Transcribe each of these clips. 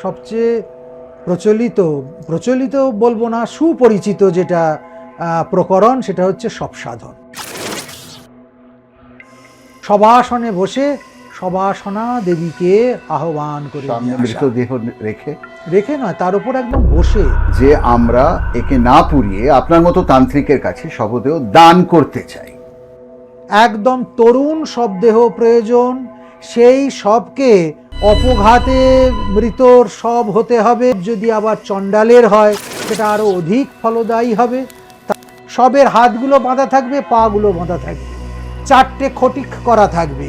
সবচেয়ে প্রচলিত বলবো না, সুপরিচিত যেটা প্রকরণ, সেটা হচ্ছে সব সাধন। সবাসনে বসে সবাসনা দেবীকে আহ্বান করে মৃতদেহ রেখে নয়, তার উপর একদম বসে, যে আমরা একে না পুড়িয়ে আপনার মতো তান্ত্রিকের কাছে শবদেহ দান করতে চাই। একদম তরুণ শবদেহ প্রয়োজন। সেই শবকে অপঘাতে মৃতর শব হতে হবে। যদি আবার চণ্ডালের হয় সেটা আরো অধিক ফলদায়ী হবে। শবের হাতগুলো বাঁধা থাকবে, পাগুলো বাঁধা থাকবে, 4টে খটিক করা থাকবে।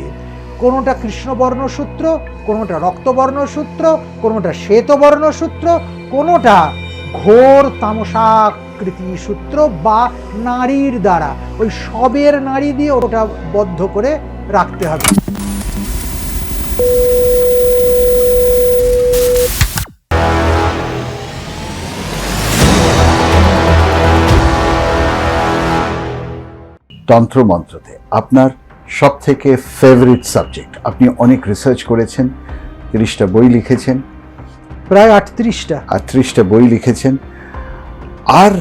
কোনোটা কৃষ্ণবর্ণ সূত্র, কোনোটা রক্তবর্ণ সূত্র, কোনোটা শ্বেতবর্ণ সূত্র, কোনোটা ঘোর তামসাকৃতি সূত্র বা নারীর দ্বারা, ওই শবের নারী দিয়ে ওটা বদ্ধ করে রাখতে হবে। তন্ত্র মন্ত্রতে আপনার সব থেকে ফেভারিট সাবজেক্ট? আপনি অনেক রিসার্চ করেছেন, 30টা বই লিখেছেন, প্রায় 38টা বই লিখেছেন। আর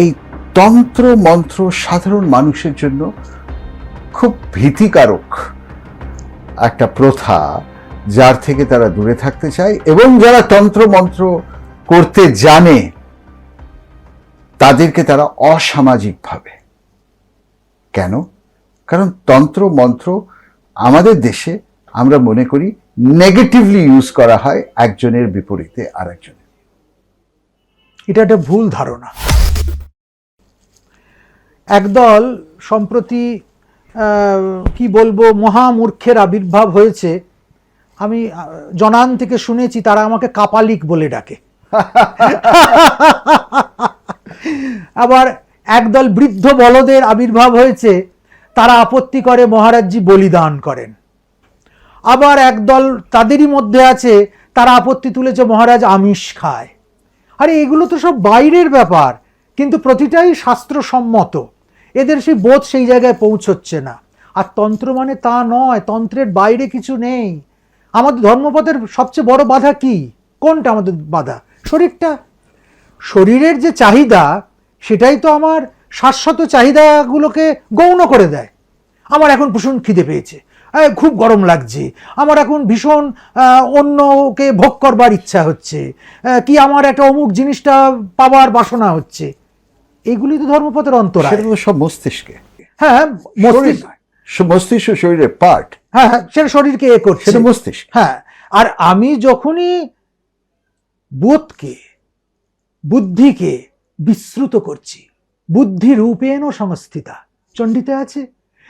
এই তন্ত্র মন্ত্র সাধারণ মানুষের জন্য খুব ভীতিকারক একটা প্রথা, যার থেকে তারা দূরে থাকতে চায়, এবং যারা তন্ত্র মন্ত্র করতে জানে তাদেরকে তারা অসামাজিক ভাবে। কেন? কারণ তন্ত্র মন্ত্র আমাদের দেশে আমরা মনে করি নেগেটিভলি ইউজ করা হয় একজনের বিপরীতে আরেকজনের। এটা একটা ভুল ধারণা। একদল সম্প্রতি কি বলবো, মহামূর্খের আবির্ভাব হয়েছে। আমি জনান থেকে শুনেছি তারা আমাকে কাপালিক বলে ডাকে। আবার একদল বৃদ্ধ বলদের আবির্ভাব হয়েছে, তারা আপত্তি করে মহারাজজি বলিদান করেন। আবার একদল তাদেরই মধ্যে আছে, তারা আপত্তি তুলেছে মহারাজ আমিষ খায়। আরে এগুলো তো সব বাইরের ব্যাপার, কিন্তু প্রতিটাই শাস্ত্রসম্মত। এদের সেই বোধ সেই জায়গায় পৌঁছচ্ছে না। আর তন্ত্র মানে তা নয়, তন্ত্রের বাইরে কিছু নেই। আমাদের ধর্মপথের সবচেয়ে বড় বাধা কি? কোনটা আমাদের বাধা? শরীরটা। শরীরের যে চাহিদা, সেটাই তো আমার শাশ্বত চাহিদাগুলোকে গৌণ করে দেয়। আমার এখন ভীষণ খিদে পেয়েছে, খুব গরম লাগছে, আমার এখন ভীষণ অন্যকে ভোগ করবার ইচ্ছা হচ্ছে, কি আমার একটা অমুক জিনিসটা পাবার বাসনা হচ্ছে। এগুলি তো ধর্মপথের অন্তরায়। সেটা তো সব মস্তিষ্কে। হ্যাঁ, মস্তিষ্ক শরীরের পার্ট। হ্যাঁ, সেটা শরীরকে করছে, সেটা মস্তিষ্ক। হ্যাঁ। আর আমি যখনই বোধকে, বুদ্ধিকে বিস্মৃত করছি, বুদ্ধি রূপেণ সংস্থিতা চণ্ডীতে আছে,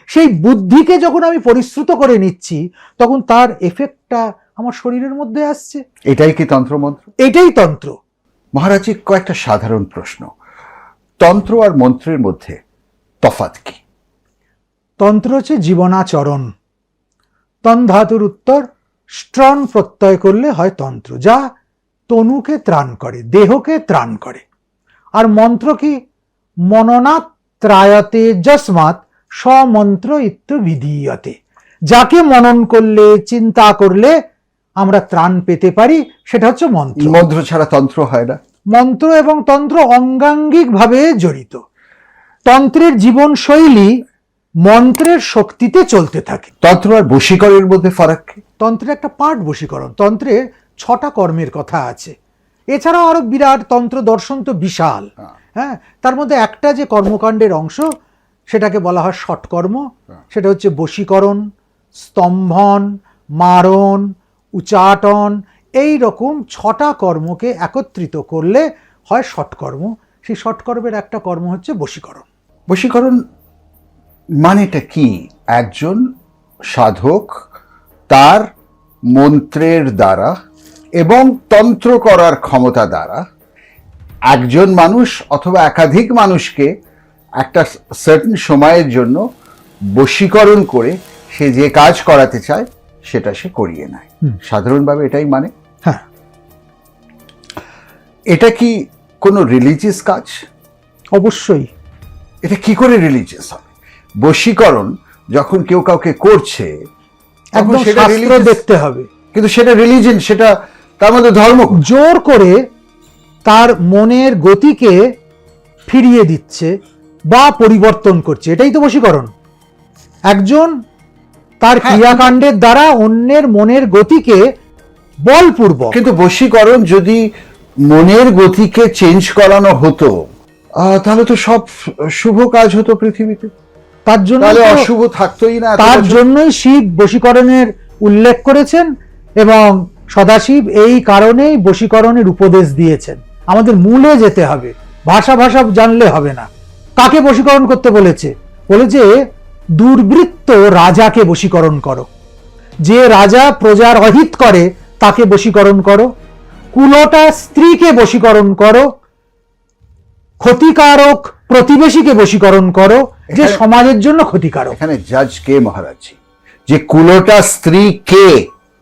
সেই বুদ্ধিকে যখন আমি পরিশ্রুত করে নিচ্ছি, তখন তার এফেক্টটা আমার শরীরের মধ্যে আসছে। এটাই কি তন্ত্র মন্ত্র? এটাই তন্ত্র। মহারাজজি, কয়েকটা সাধারণ প্রশ্ন। তন্ত্র আর মন্ত্রের মধ্যে তফাৎ কি? তন্ত্র হচ্ছে জীবনাচরণ। তন ধাতুর উত্তর স্ট্রন প্রত্যয় করলে হয় তন্ত্র, যা তনুকে ত্রাণ করে, দেহকে ত্রাণ করে। আর মন্ত্র কি? মননাৎ ত্রায়তে যস্মাৎ স্বমন্ত্র ইত্যবিধীয়তে। যাকে মনন করলে, চিন্তা করলে আমরা ত্রাণ পেতে পারি, সেটা হচ্ছে মন্ত্র। মন্ত্র ছাড়া তন্ত্র হয় না। মন্ত্র এবং তন্ত্র অঙ্গাঙ্গিক ভাবে জড়িত। তন্ত্রের জীবনশৈলী মন্ত্রের শক্তিতে চলতে থাকে। তন্ত্র আর বশীকরণের মধ্যে ফারাক কি? তন্ত্রের একটা পার্ট বশীকরণ। তন্ত্রে 6টা কর্মের কথা আছে। এছাড়াও আরো বিরাট তন্ত্র দর্শন তো বিশাল। হ্যাঁ, তার মধ্যে একটা যে কর্মকাণ্ডের অংশ, সেটাকে বলা হয় ষটকর্ম। সেটা হচ্ছে বশীকরণ, স্তম্ভন, মারণ, উচাটন। এই রকম 6টা কর্মকে একত্রিত করলে হয় ষটকর্ম। সেই ষটকর্মের একটা কর্ম হচ্ছে বশীকরণ। বশীকরণ মানেটা কি? একজন সাধক তার মন্ত্রের দ্বারা এবং তন্ত্র করার ক্ষমতা দ্বারা একজন মানুষ অথবা একাধিক মানুষকে একটা সার্টেন সময়ের জন্য বশীকরণ করে সে যে কাজ করাতে চায় সেটা সে করিয়ে নেয়। সাধারণভাবে এটাই মানে। হ্যাঁ। এটা কি কোনো রিলিজিয়াস কাজ? অবশ্যই। এটা কি করে রিলিজিয়াস হবে? বশীকরণ যখন কেউ কাউকে করছে, একদম শাস্ত্র দেখতে হবে। কিন্তু সেটা রিলিজিয়ন, সেটা তার মধ্যে ধর্ম জোর করে তার মনের গতিকে ফিরিয়ে দিচ্ছে বা পরিবর্তন করছে, এটাই তো বশীকরণ। একজন তার ক্রিয়াকাণ্ডের দ্বারা অন্যের মনের গতিকে বলপূর্বক। কিন্তু বশীকরণ যদি মনের গতিকে চেঞ্জ করানো হতো, তাহলে তো সব শুভ কাজ হতো পৃথিবীতে, তার জন্য তাহলে অশুভ থাকতোই না। তার জন্যই শিব বশীকরণের উল্লেখ করেছেন এবং সদাশিব এই কারণেই বশীকরণের উপদেশ দিয়েছেন। আমাদের মূলে যেতে হবে, ভাষা জানলে হবে না। কাকে বশীকরণ করতে বলেছে? বলেছে দুর্বৃত্ত রাজাকে বশীকরণ করো, যে রাজা প্রজার অহিত করে তাকে বশীকরণ করো, কুলটা স্ত্রীকে বশীকরণ করো, ক্ষতিকারক প্রতিবেশীকে বশীকরণ করো, যে সমাজের জন্য ক্ষতিকারক। এখানে জাজ কে মহারাজজি? যে কুলোটা স্ত্রী কে,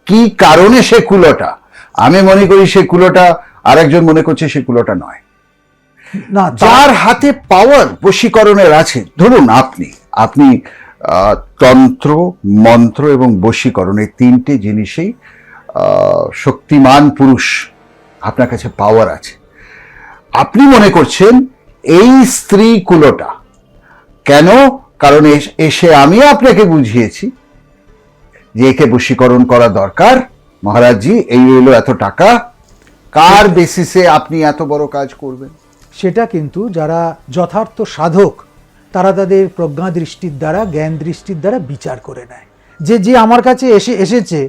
কি কারণে সে কুলোটা? আমি মনে করি সে কুলোটা, আরেকজন মনে করছে সে কুলোটা নয়। না, যার হাতে পাওয়ার বশীকরণের আছে, ধরুন আপনি তন্ত্র, মন্ত্র এবং বশীকরণ এই তিনটে জিনিসেই শক্তিমান পুরুষ, আপনার কাছে পাওয়ার আছে। আপনি মনে করছেন এই স্ত্রী কুলোটা কেন? কারণ এসে আমি আপনাকে বুঝিয়েছি যে একে বশীকরণ করা দরকার। মহারাজজি, এই হলো এত টাকা, কার বেসিসে আপনি এত বড় কাজ করবেন? সেটা কিন্তু যারা যথার্থ সাধক তারা তাদের প্রজ্ঞা দৃষ্টির দ্বারা, জ্ঞান দৃষ্টির দ্বারা বিচার করে নেয় যে যে আমার কাছে এসেছে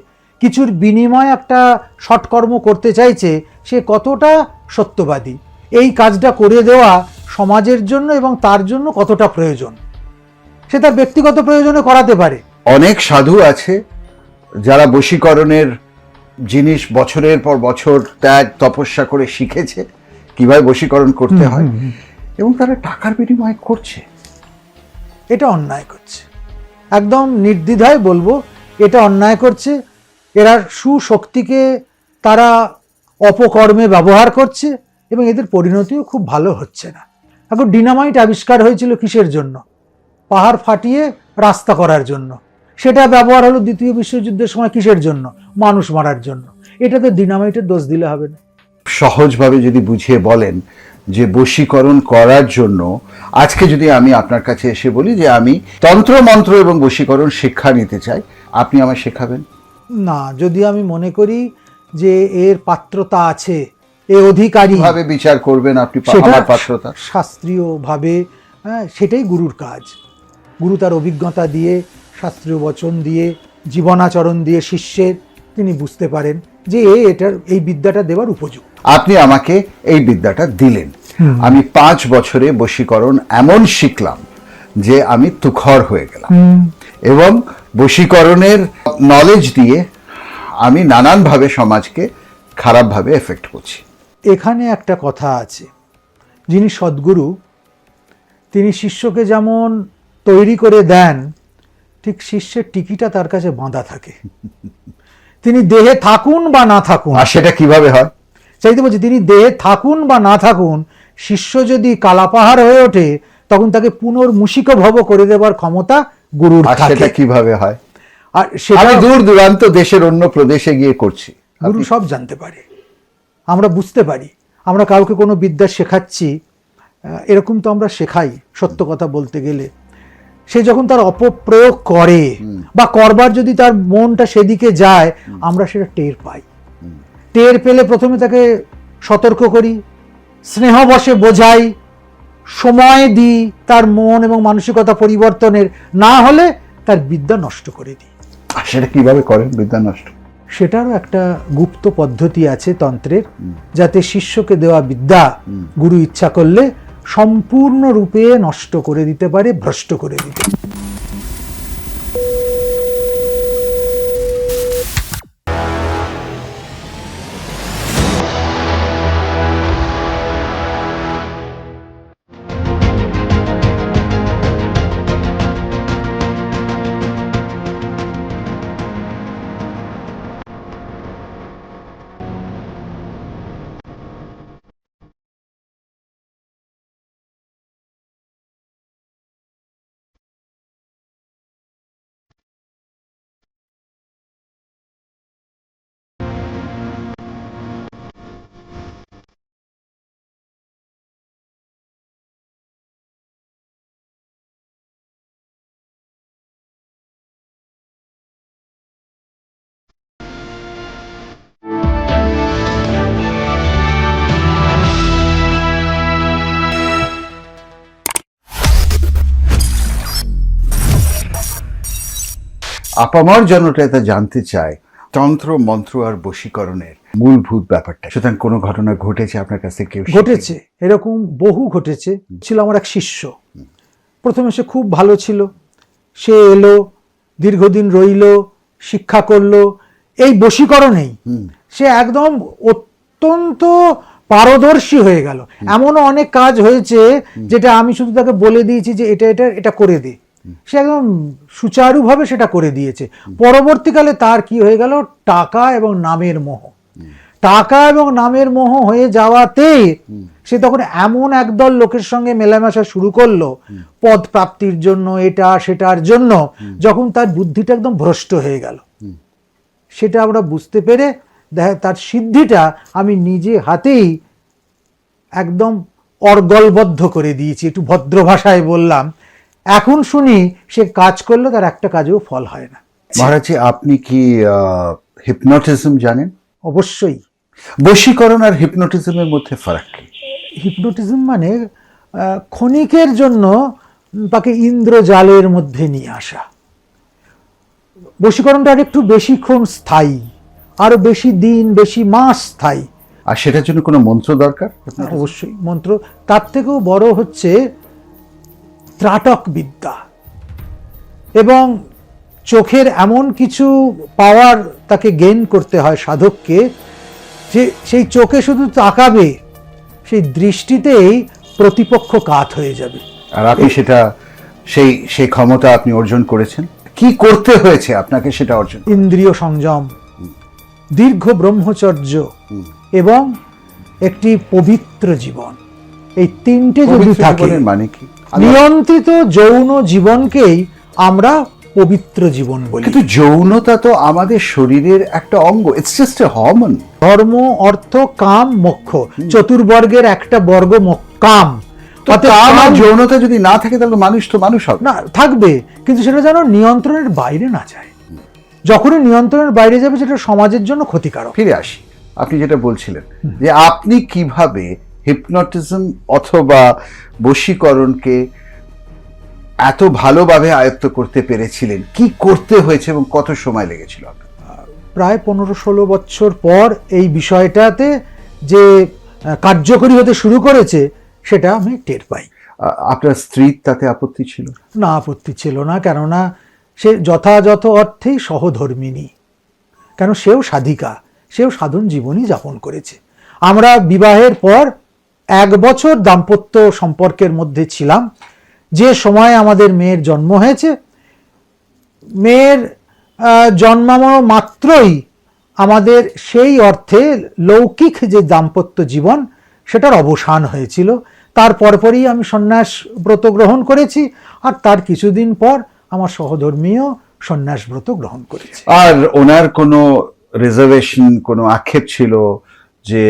কিছুর বিনিময়ে একটা সৎকর্ম করতে চাইছে, সে কতটা সত্যবাদী, এই কাজটা করে দেওয়া সমাজের জন্য এবং তার জন্য কতটা প্রয়োজন, সে তার ব্যক্তিগত প্রয়োজনে করাতে পারে। অনেক সাধু আছে যারা বশীকরণের জিনিস বছরের পর বছর ত্যাগ তপস্যা করে শিখেছে কিভাবে বশীকরণ করতে হয়, এবং তারা টাকার বিনিময়ে করছে। এটা অন্যায় করছে, একদম নির্দ্বিধায় বলবো এটা অন্যায় করছে। এরা সুশক্তিকে তারা অপকর্মে ব্যবহার করছে এবং এদের পরিণতিও খুব ভালো হচ্ছে না। এখন ডিনামাইট আবিষ্কার হয়েছিল কিসের জন্য? পাহাড় ফাটিয়ে রাস্তা করার জন্য। সেটা ব্যবহার হলো দ্বিতীয় বিশ্বযুদ্ধের সময় কিসের জন্য? মানুষ মারার জন্য। এটাতে ডিনামাইটের দোষ দিলে হবে না। সহজভাবে যদি বুঝিয়ে বলেন যে বশীকরণ করার জন্য, আজকে যদি আমি আপনার কাছে এসে বলি যে আমি তন্ত্র মন্ত্র এবং বশীকরণ শিক্ষা নিতে চাই, আপনি আমায় শেখাবেন? না, যদি আমি মনে করি যে এর পাত্রতা আছে, এ অধিকারী, ভাবে বিচার করবেন আপনি আমার পাত্রতা? শাস্ত্রীয় ভাবে, সেটাই গুরুর কাজ। গুরু তার অভিজ্ঞতা দিয়ে, শাস্ত্রীয় বচন দিয়ে, জীবনাচরণ দিয়ে শিষ্যের তিনি বুঝতে পারেন যে এটার এই বিদ্যাটা দেওয়ার উপযুক্ত। আপনি আমাকে এই বিদ্যাটা দিলেন, আমি 5 বছরে বশীকরণ এমন শিখলাম যে আমি তুখর হয়ে গেলাম, এবং বশীকরণের নলেজ দিয়ে আমি নানানভাবে সমাজকে খারাপভাবে এফেক্ট করছি। এখানে একটা কথা আছে, যিনি সদ্গুরু তিনি শিষ্যকে যেমন তৈরি করে দেন, ঠিক শিষ্যের টিকিটা তার কাছে বাঁধা থাকে। তিনি দেহে থাকুন বা না থাকুন। আর সেটা কিভাবে হয়? চাইতে বলছি, তিনি দেহে থাকুন বা না থাকুন, শিষ্য যদি কালাপাহাড় হয়ে ওঠে তখন তাকে পুনর্মূষিক ভব করে দেবার ক্ষমতা গুরুর থাকে। সেটা কিভাবে হয়? আর সেটা দূর দূরান্ত দেশের অন্য প্রদেশে গিয়ে করছি, গুরু সব জানতে পারে, আমরা বুঝতে পারি। আমরা কাউকে কোনো বিদ্যা শেখাচ্ছি, এরকম তো আমরা শেখাই সত্য কথা বলতে গেলে। সে যখন তার অপপ্রয়োগ করে বা করবার যদি তার মনটা সেদিকে যায়, আমরা সেটা টের পাই। টের পেলে প্রথমে তাকে সতর্ক করি, স্নেহবশে বোঝাই, সময় দিই তার মন এবং মানসিকতা পরিবর্তনের, না হলে তার বিদ্যা নষ্ট করে দিই। সেটা কিভাবে করেন বিদ্যা নষ্ট? সেটারও একটা গুপ্ত পদ্ধতি আছে তন্ত্রের, যাতে শিষ্যকে দেওয়া বিদ্যা গুরু ইচ্ছা করলে সম্পূর্ণরূপে নষ্ট করে দিতে পারে, ভ্রষ্ট করে দিতে আপামর জনতা এটা জানতে চায় তন্ত্র মন্ত্র আর বশীকরণের মূলভূত ব্যাপারটা। সুতরাং কোনো ঘটনা ঘটেছে আপনার কাছে? কেউ ঘটেছে, এরকম বহু ঘটেছে। ছিল আমার এক শিষ্য, প্রথমে সে খুব ভালো ছিল, সে এলো, দীর্ঘদিন রইল, শিক্ষা করলো এই বশীকরণেই। সে একদম অত্যন্ত পারদর্শী হয়ে গেল। এমনও অনেক কাজ হয়েছে যেটা আমি শুধু তাকে বলে দিয়েছি যে এটা এটা এটা করে দে, সে একদম সুচারুভাবে সেটা করে দিয়েছে। পরবর্তীকালে তার কি হয়ে গেল, টাকা এবং নামের মোহ। টাকা এবং নামের মোহ হয়ে যাওয়াতে সে তখন এমন একদল লোকের সঙ্গে মেলামেশা শুরু করলো পদ প্রাপ্তির জন্য, এটা সেটার জন্য, যখন তার বুদ্ধিটা একদম ভ্রষ্ট হয়ে গেল। সেটা আমরা বুঝতে পেরে তার সিদ্ধিটা আমি নিজে হাতেই একদম অর্গলবদ্ধ করে দিয়েছি, একটু ভদ্র ভাষায় বললাম। এখন শুনি সে কাজ করলে তার একটা কাজেও ফল হয় না। মহারাজজি, আপনি কি হিপনোটিজম জানেন? অবশ্যই। বশীকরণ আর হিপনোটিজমের মধ্যে ফারাক কি? হিপনোটিজম মানে ক্ষণিকের জন্য তাকে ইন্দ্রজালের মধ্যে নিয়ে আসা। বশীকরণটা আর একটু বেশিক্ষণ স্থায়ী, আরো বেশি দিন, বেশি মাস স্থায়ী। আর সেটার জন্য কোনো মন্ত্র দরকার? অবশ্যই মন্ত্র। তার থেকেও বড় হচ্ছে ত্রাটক বিদ্যা, এবং চোখের এমন কিছু পাওয়ার তাকে গেইন করতে হয় সাধককে, যে সেই চোখে শুধু তাকাবে, সেই দৃষ্টিতেই প্রতিপক্ষ কাত হয়ে যাবে। আর আপনি সেটা সেই ক্ষমতা আপনি অর্জন করেছেন। কি করতে হয়েছে আপনাকে সেটা অর্জন? ইন্দ্রিয় সংযম, দীর্ঘ ব্রহ্মচর্য এবং একটি পবিত্র জীবন, এই তিনটে যদি থাকে। মানে কি? নিয়ন্ত্রিত যৌন জীবনকেই আমরা পবিত্র জীবন বলি। কিন্তু যৌনতা তো আমাদের শরীরের একটা অঙ্গ, ইটস জাস্ট এ হরমোন। ধর্ম, অর্থ, কাম, মোক্ষ, চতুর্বর্গের একটা বর্গ কাম। যৌনতা যদি না থাকে তাহলে মানুষ তো মানুষ হবে না, থাকবে, কিন্তু সেটা যেন নিয়ন্ত্রণের বাইরে না যায়। যখনই নিয়ন্ত্রণের বাইরে যাবে সেটা সমাজের জন্য ক্ষতিকারক। ফিরে আসি, আপনি যেটা বলছিলেন যে আপনি কিভাবে হিপনোটিজম অথবা বশীকরণকে এত ভালোভাবে আয়ত্ত করতে পেরেছিলেন, কি করতে হয়েছে এবং কত সময় লেগেছিল? প্রায় 15-16 বছর পর এই বিষয়টাতে যে কার্যকরী হতে শুরু করেছে সেটা আমি টের পাই। আপনার স্ত্রীর তাতে আপত্তি ছিল? না, আপত্তি ছিল না, কেননা সে যথাযথ অর্থেই সহধর্মিণী। কেন, সেও সাধিকা, সেও সাধন জীবনই যাপন করেছে। আমরা বিবাহের পর 1 বছর দাম্পত্য সম্পর্কের মধ্যে ছিলাম। যে সময় আমাদের মেয়ের জন্ম হয়েছে, মেয়ের জন্মানো মাত্রই আমাদের সেই অর্থে লৌকিক যে দাম্পত্য জীবন সেটার অবসান হয়েছিল। তার পরপরই আমি সন্ন্যাস ব্রত গ্রহণ করেছি, আর তার কিছুদিন পর আমার সহধর্মীয় সন্ন্যাস ব্রত গ্রহণ করেছে। আর ওনার কোনো রিজার্ভেশন, কোনো আক্ষেপ ছিল যে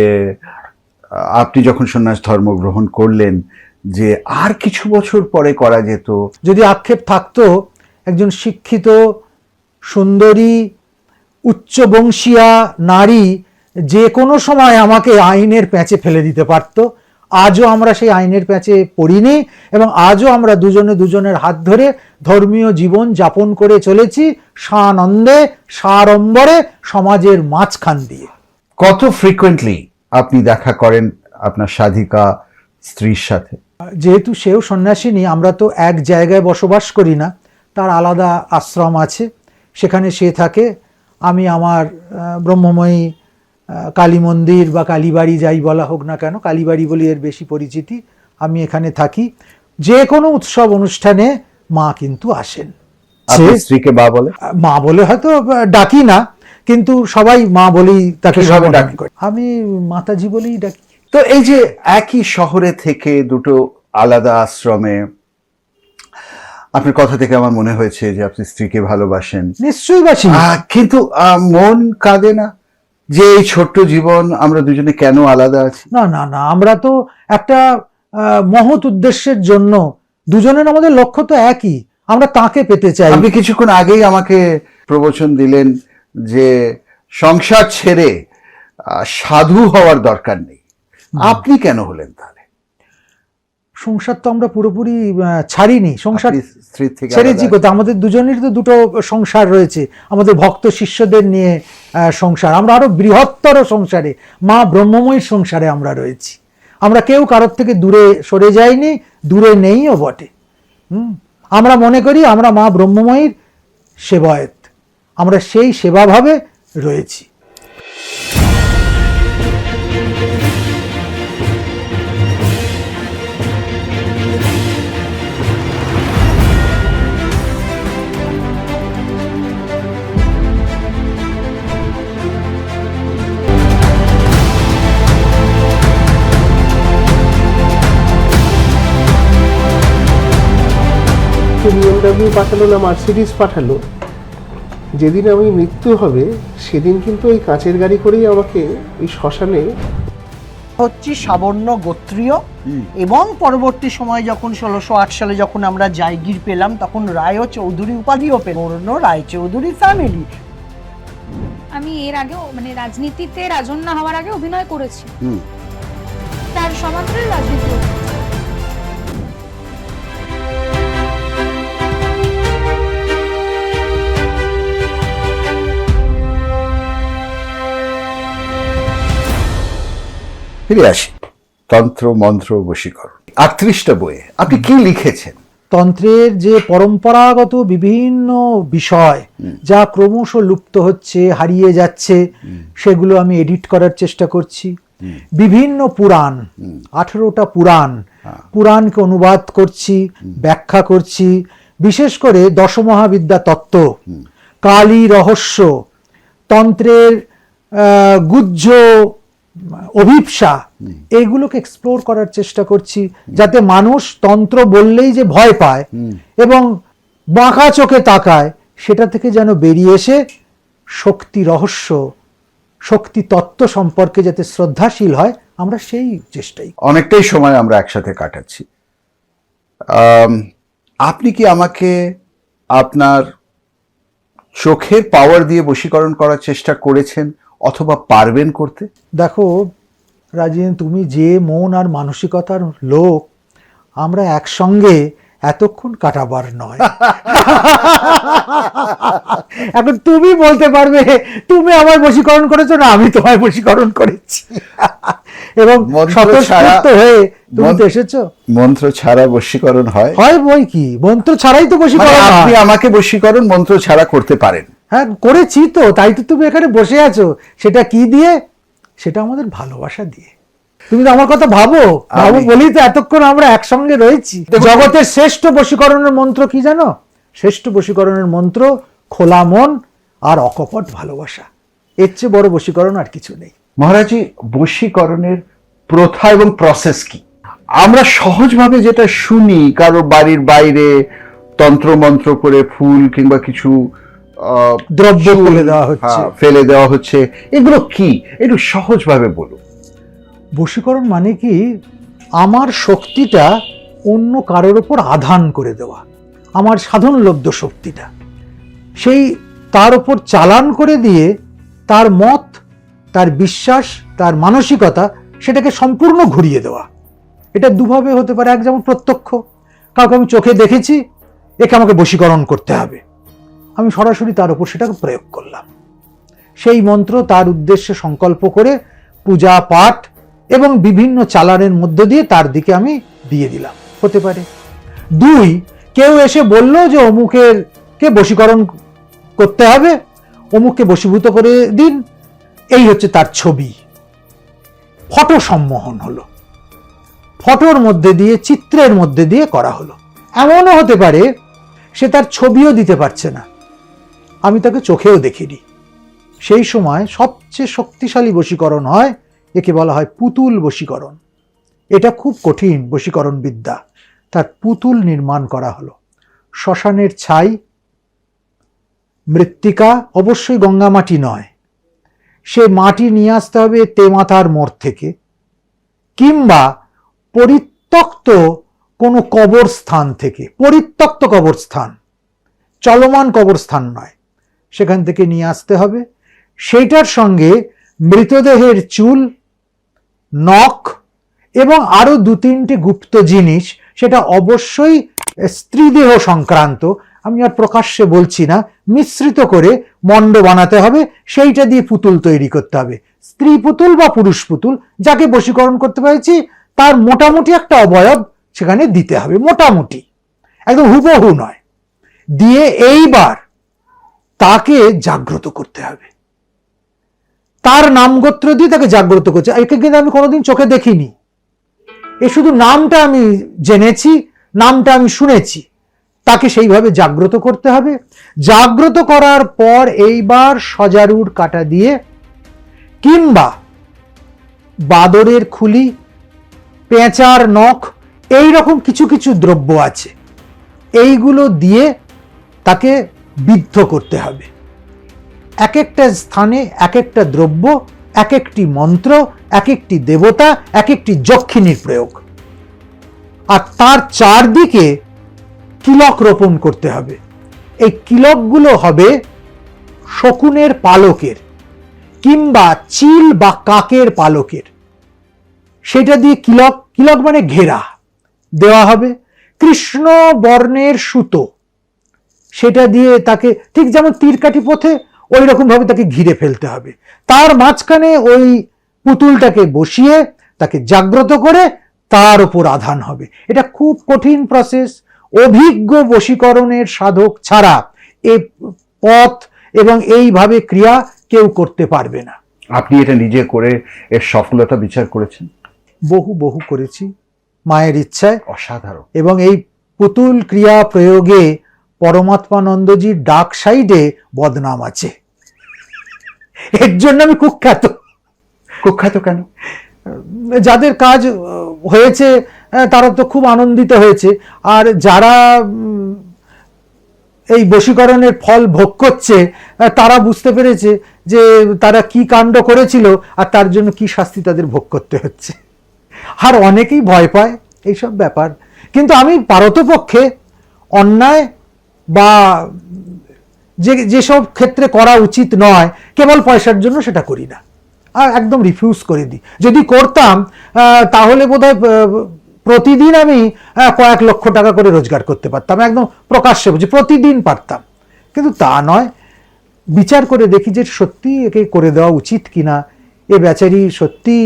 আপনি যখন সন্ন্যাস ধর্ম গ্রহণ করলেন যে আর কিছু বছর পরে করা যেত? যদি আক্ষেপ থাকতো, একজন শিক্ষিত, সুন্দরী, উচ্চবংশীয়া নারী যে কোনো সময় আমাকে আইনের প্যাঁচে ফেলে দিতে পারত। আজও আমরা সেই আইনের প্যাঁচে পড়িনি, এবং আজও আমরা দুজনে দুজনের হাত ধরে ধর্মীয় জীবন যাপন করে চলেছি, সানন্দে সাড়ম্বরে সমাজের মাঝখান দিয়ে। কত ফ্রিকোয়েন্টলি আপনি দেখা করেন আপনার সাধিকা স্ত্রীর সাথে? যেহেতু সেও সন্ন্যাসিনী, আমরা তো এক জায়গায় বসবাস করি না, তার আলাদা আশ্রম আছে, সেখানে সে থাকে। আমি আমার ব্রহ্মময়ী কালী মন্দির বা কালীবাড়ি যাই বলা হোক না কেন, কালীবাড়ি বলি এর বেশি পরিচিতি, আমি এখানে থাকি। যে কোনো উৎসব অনুষ্ঠানে মা কিন্তু আসেন। স্ত্রীকে মা বলে? মা বলে হয়তো ডাকি না, কিন্তু সবাই মা বলেই তাকে সম্বোধন করে। আমি মাতাজি বলেই ডাকি। তো এই যে একই শহরে থেকে দুটো আলাদা আশ্রমে, আপনার কথা থেকে আমার মনে হয়েছে যে আপনি স্ত্রীকে ভালোবাসেন। নিশ্চয়ই বাসি, কিন্তু মন কাঁদে না যে এই ছোট্ট জীবন আমরা দুজনে কেন আলাদা আছি? না না না, আমরা তো একটা মহৎ উদ্দেশ্যের জন্য, দুজনের আমাদের লক্ষ্য তো একই, আমরা তাকে পেতে চাই। আপনি কিছুক্ষণ আগেই আমাকে প্রবচন দিলেন যে সংসার ছেড়ে সাধু হওয়ার দরকার নেই। আপনি কেন হলেন তাহলে? সংসার তো আমরা পুরোপুরি ছাড়িনি, সংসার আপনি স্ত্রীর থেকে ছেড়েছি আলাদা? কোথাও। আমাদের দুজনের তো দুটো সংসার রয়েছে, আমাদের ভক্ত শিষ্যদের নিয়ে সংসার। আমরা আরো বৃহত্তর সংসারে, মা ব্রহ্মময়ীর সংসারে আমরা রয়েছি। আমরা কেউ কারোর থেকে দূরে সরে যাইনি, দূরে নেইও বটে। আমরা মনে করি আমরা মা ব্রহ্মময়ীর সেবায়েত, আমরা সেই সেবাভাবে রয়েছি। বিএমডাব্লিউ পাঠালো না মার্সিডিজ পাঠালো, যেদিন আমি মৃত্যু হবে সেদিন কিন্তু এই কাঁচের গাড়ি করেই আমাকে এই শ্মশানে হচ্ছে সাবর্ণ গোত্রীয়, এবং পরবর্তী সময় যখন 1608 সালে যখন আমরা জায়গির পেলাম তখন রায় চৌধুরী উপাধিও পেল, রায় চৌধুরী ফ্যামিলি। আমি এর আগেও মানে রাজনীতিতে রাজন্যা হওয়ার আগে অভিনয় করেছি, তার সমান্তরাল রাজনীতি। ফিরে আসি তন্ত্র মন্ত্র বশীকরণ, 38টা বইয়ে আপনি কি লিখেছেন? তন্ত্রের যে পরম্পরাগত বিভিন্ন বিষয় যা ক্রমশ লুপ্ত হচ্ছে, হারিয়ে যাচ্ছে, সেগুলো আমি এডিট করার চেষ্টা করছি। বিভিন্ন পুরাণ, 18টা পুরাণকে অনুবাদ করছি, ব্যাখ্যা করছি। বিশেষ করে দশমহাবিদ্যা তত্ত্ব, কালী রহস্য, তন্ত্রের গুহ্য অভিপ্সা, এইগুলোকে এক্সপ্লোর করার চেষ্টা করছি, যাতে মানুষ তন্ত্র বললেই যে ভয় পায় এবং বাঁকা চোখে তাকায়, সেটা থেকে যেন বেরিয়ে এসে শক্তি রহস্য, শক্তি তত্ত্ব সম্পর্কে যাতে শ্রদ্ধাশীল হয়, আমরা সেই চেষ্টাই। অনেকটাই সময় আমরা একসাথে কাটাচ্ছি। আপনি কি আমাকে আপনার চোখের পাওয়ার দিয়ে বশীকরণ করার চেষ্টা করেছেন অথবা পারবেন করতে? দেখো রাজীন, তুমি যে মন আর মানসিকতার লোক, আমরা একসঙ্গে এতক্ষণ কাটাবার নয়। এখন তুমি বলতে পারবে তুমি আমার বশীকরণ করেছো না আমি তোমায় বশীকরণ করেছি, এবং স্বতঃস্ফূর্ত হয়ে তুমি তো এসেছো। মন্ত্র ছাড়া বশীকরণ হয়? হয় বই কি, মন্ত্র ছাড়াই তো বশীকরণ হয়। আপনি আমাকে বশীকরণ মন্ত্র ছাড়া করতে পারেন? হ্যাঁ করেছি তো, তাই তো তুমি এখানে বসে আছো। সেটা কি দিয়ে? সেটা আমাদের ভালোবাসা দিয়ে। তুমি তো আমার কথা ভাবো বলি তো এতক্ষণ আমরা একসঙ্গে রয়েছি। জগতের শ্রেষ্ঠ বশীকরণের মন্ত্র কি জানো? শ্রেষ্ঠ বশীকরণের মন্ত্র খোলা মন আর অকপট ভালোবাসা। এর চেয়ে বড় বশীকরণ আর কিছু নেই। মহারাজি, বশীকরণের প্রথা এবং প্রসেস কি? আমরা সহজভাবে যেটা শুনি, কারো বাড়ির বাইরে তন্ত্র মন্ত্র করে ফুল কিংবা কিছু দ্রব্য ফেলে দেওয়া হচ্ছে, এগুলো কি? একটু সহজভাবে বলুন। বশীকরণ মানে কি, আমার শক্তিটা অন্য কারোর ওপর আধান করে দেওয়া, আমার সাধনলব্ধ শক্তিটা সেই তার ওপর চালান করে দিয়ে তার মত, তার বিশ্বাস, তার মানসিকতা সেটাকে সম্পূর্ণ ঘুরিয়ে দেওয়া। এটা দুভাবে হতে পারে। এক যেমন প্রত্যক্ষ, কাউকে আমি চোখে দেখেছি, একে আমাকে বশীকরণ করতে হবে, আমি সরাসরি তার উপর সেটাকে প্রয়োগ করলাম। সেই মন্ত্র তার উদ্দেশ্যে সংকল্প করে পূজা পাঠ এবং বিভিন্ন চালানের মধ্য দিয়ে তার দিকে আমি দিয়ে দিলাম, হতে পারে। দুই, কেউ এসে বলল যে অমুকের কে বশীকরণ করতে হবে, অমুককে বশীভূত করে দিন, এই হচ্ছে তার ছবি, ফটো সম্মোহন হলো, ফটোর মধ্যে দিয়ে, চিত্রের মধ্যে দিয়ে করা হলো। এমনও হতে পারে সে তার ছবিও দিতে পারছে না, আমি তাকে চোখেও দেখিনি। সেই সময় সবচেয়ে শক্তিশালী বশীকরণ হয়, একে বলা হয় পুতুল বশীকরণ। এটা খুব কঠিন বশীকরণ বিদ্যা। তার পুতুল নির্মাণ করা হলো, শ্মশানের ছাই, মৃত্তিকা, অবশ্যই গঙ্গা মাটি নয়, সে মাটি নিয়ে আসতে হবে তেমাতার মোড় থেকে, কিংবা পরিত্যক্ত কোনো কবরস্থান থেকে, পরিত্যক্ত কবরস্থান, চলমান কবরস্থান নয়, সেখান থেকে নিয়ে আসতে হবে। সেইটার সঙ্গে মৃতদেহের চুল, নখ এবং আরো 2-3টি গুপ্ত জিনিস, সেটা অবশ্যই স্ত্রীদেহ সংক্রান্ত, আমি আর প্রকাশ্যে বলছি না, মিশ্রিত করে মণ্ড বানাতে হবে, সেইটা দিয়ে পুতুল তৈরি করতে হবে। স্ত্রী পুতুল বা পুরুষ পুতুল, যাকে বশীকরণ করতে পেরেছি তার মোটামুটি একটা অবয়ব সেখানে দিতে হবে, মোটামুটি, একদম হুবহু নয়। দিয়ে এইবার তাকে জাগ্রত করতে হবে, তার নামগোত্র দিয়ে তাকে জাগ্রত করছে। একে কিন্তু আমি কোনোদিন চোখে দেখিনি, এ শুধু নামটা আমি জেনেছি, নামটা আমি শুনেছি। তাকে সেইভাবে জাগ্রত করতে হবে। জাগ্রত করার পর এইবার সজারুর কাঁটা দিয়ে কিংবা বাদরের খুলি, পেঁচার নখ, এই রকম কিছু কিছু দ্রব্য আছে, এইগুলো দিয়ে তাকে বিদ্ধ করতে হবে। এক একটা স্থানে এক একটা দ্রব্য, এক একটি মন্ত্র, এক একটি দেবতা, এক একটি যক্ষিণীর প্রয়োগ, আর তার চারদিকে কিলক রোপণ করতে হবে। এই কিলকগুলো হবে শকুনের পালকের কিংবা চিল বা কাকের পালকের, সেটা দিয়ে কিলক, কিলক মানে ঘেরা দেওয়া হবে। কৃষ্ণ বর্ণের সুতো, সেটা দিয়ে তাকে ঠিক যেমন তীরকাঠি পথে ওই রকম ভাবে তাকে ঘিরে ফেলতে হবে। তার মাঝখানে ওই পুতুলটাকে বসিয়ে তাকে জাগ্রত করে তার উপর আধান হবে। এটা খুব কঠিন প্রসেস, অভিজ্ঞ বশীকরণের সাধক ছাড়া এ পথ এবং এইভাবে ক্রিয়া কেউ করতে পারবে না। আপনি এটা নিজে করে এর সফলতা বিচার করেছেন? বহু বহু করেছি মায়ের ইচ্ছায়। অসাধারণ। এবং এই পুতুল ক্রিয়া প্রয়োগে পরমাত্মানন্দজির ডাক সাইডে বদনাম আছে, এর জন্য আমি কুখ্যাত। কুখ্যাত কেন? যাদের কাজ হয়েছে তারা তো খুব আনন্দিত হয়েছে, আর যারা এই বশীকরণের ফল ভোগ করছে তারা বুঝতে পেরেছে যে তারা কি কাণ্ড করেছিল আর তার জন্য কি শাস্তি তাদের ভোগ করতে হচ্ছে। আর অনেকেই ভয় পায় এইসব ব্যাপার, কিন্তু আমি পারতপক্ষে অন্যায় বা যেসব ক্ষেত্রে করা উচিত নয় কেবল পয়সার জন্য সেটা করি না, আর একদম রিফিউজ করে দিই। যদি করতাম তাহলে বোধহয় প্রতিদিন আমি কয়েক লক্ষ টাকা করে রোজগার করতে পারতাম, একদম প্রকাশ্যে বুঝি প্রতিদিন পারতাম। কিন্তু তা নয়, বিচার করে দেখি যে সত্যি একে করে দেওয়া উচিত কিনা, এ বেচারি সত্যি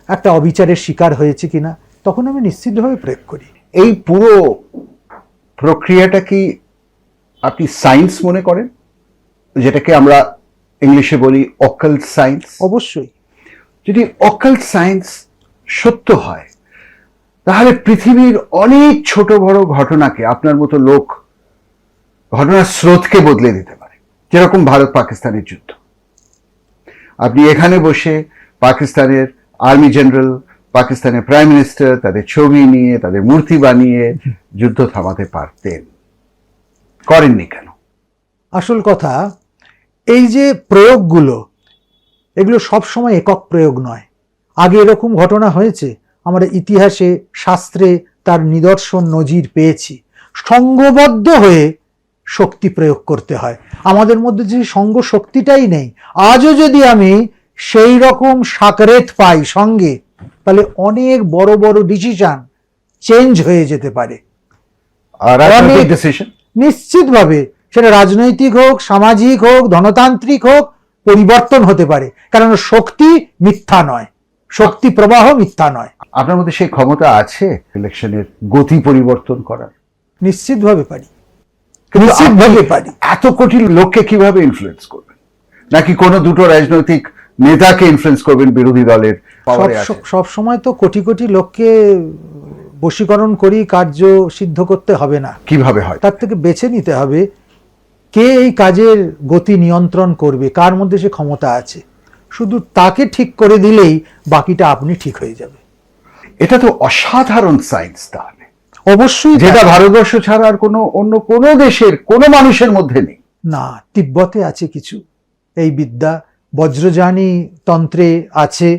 একটা অবিচারের শিকার হয়েছে কিনা, তখন আমি নিশ্চিতভাবে প্রয়োগ করি। এই পুরো প্রক্রিয়াটা কি আপনি সায়েন্স মনে করেন, যেটাকে আমরা ইংলিশে বলি অকাল্ট সায়েন্স? অবশ্যই। যদি অকাল্ট সায়েন্স সত্য হয় তাহলে পৃথিবীর অনেক ছোট বড় ঘটনাকে, আপনার মতো লোক ঘটনার স্রোতকে বদলে দিতে পারে। যেরকম ভারত পাকিস্তানের যুদ্ধ, আপনি এখানে বসে পাকিস্তানের আর্মি জেনারেল, পাকিস্তানের প্রাইম মিনিস্টার, তাদের ছবি নিয়ে, তাদের মূর্তি বানিয়ে যুদ্ধ থামাতে পারতেন, করেননি কেন? আসল কথা, এই যে প্রয়োগগুলো, এগুলো সব সময় একক প্রয়োগ নয়। আগে এরকম ঘটনা হয়েছে, আমরা ইতিহাসে শাস্ত্রে তার নিদর্শন নজির পেয়েছি। সঙ্গবদ্ধ হয়ে শক্তি প্রয়োগ করতে হয়। আমাদের মধ্যে যে সঙ্গ শক্তিটাই নেই, আজও যদি আমি সেই রকম সাকরেত পাই সঙ্গে, তাহলে অনেক বড় বড় ডিসিশন চেঞ্জ হয়ে যেতে পারে। আর রাজনৈতিক ডিসিশন নিশ্চিতভাবে, সেটা রাজনৈতিক হোক, সামাজিক হোক, ধনতান্ত্রিক হোক, পরিবর্তন হতে পারে। কারণ শক্তি মিথ্যা নয়, শক্তি প্রবাহ মিথ্যা নয়। আপনার মধ্যে সেই ক্ষমতা আছে ইলেকশনের গতি পরিবর্তন করার? নিশ্চিতভাবে পারি, কিন্তু নিশ্চিতভাবে পারি। এত কোটি লোককে কিভাবে ইনফ্লুয়েন্স করবেন? নাকি কোনো দুটো রাজনৈতিক নেতাকে ইনফ্লুয়েন্স করবেন বিরোধী দলের পাওয়ারে আছে? সব সময় তো কোটি কোটি লোককে বশীকরণ করি কার্য সিদ্ধ করতে হবে না। কিভাবে হয়? তার থেকে বেছে নিতে হবে কে এই কাজের গতি নিয়ন্ত্রণ করবে, কার মধ্যে সে ক্ষমতা আছে। শুধু তাকে ঠিক করে দিলেই বাকিটা আপনি ঠিক হয়ে যাবে। এটা তো অসাধারণ সায়েন্স তাহলে। অবশ্যই, যেটা ভারতবর্ষ ছাড়া আর অন্য কোনো দেশের কোনো মানুষের মধ্যে নেই। না, তিব্বতে আছে কিছু এই বিদ্যা, বজ্রযানী তন্ত্রে আছে,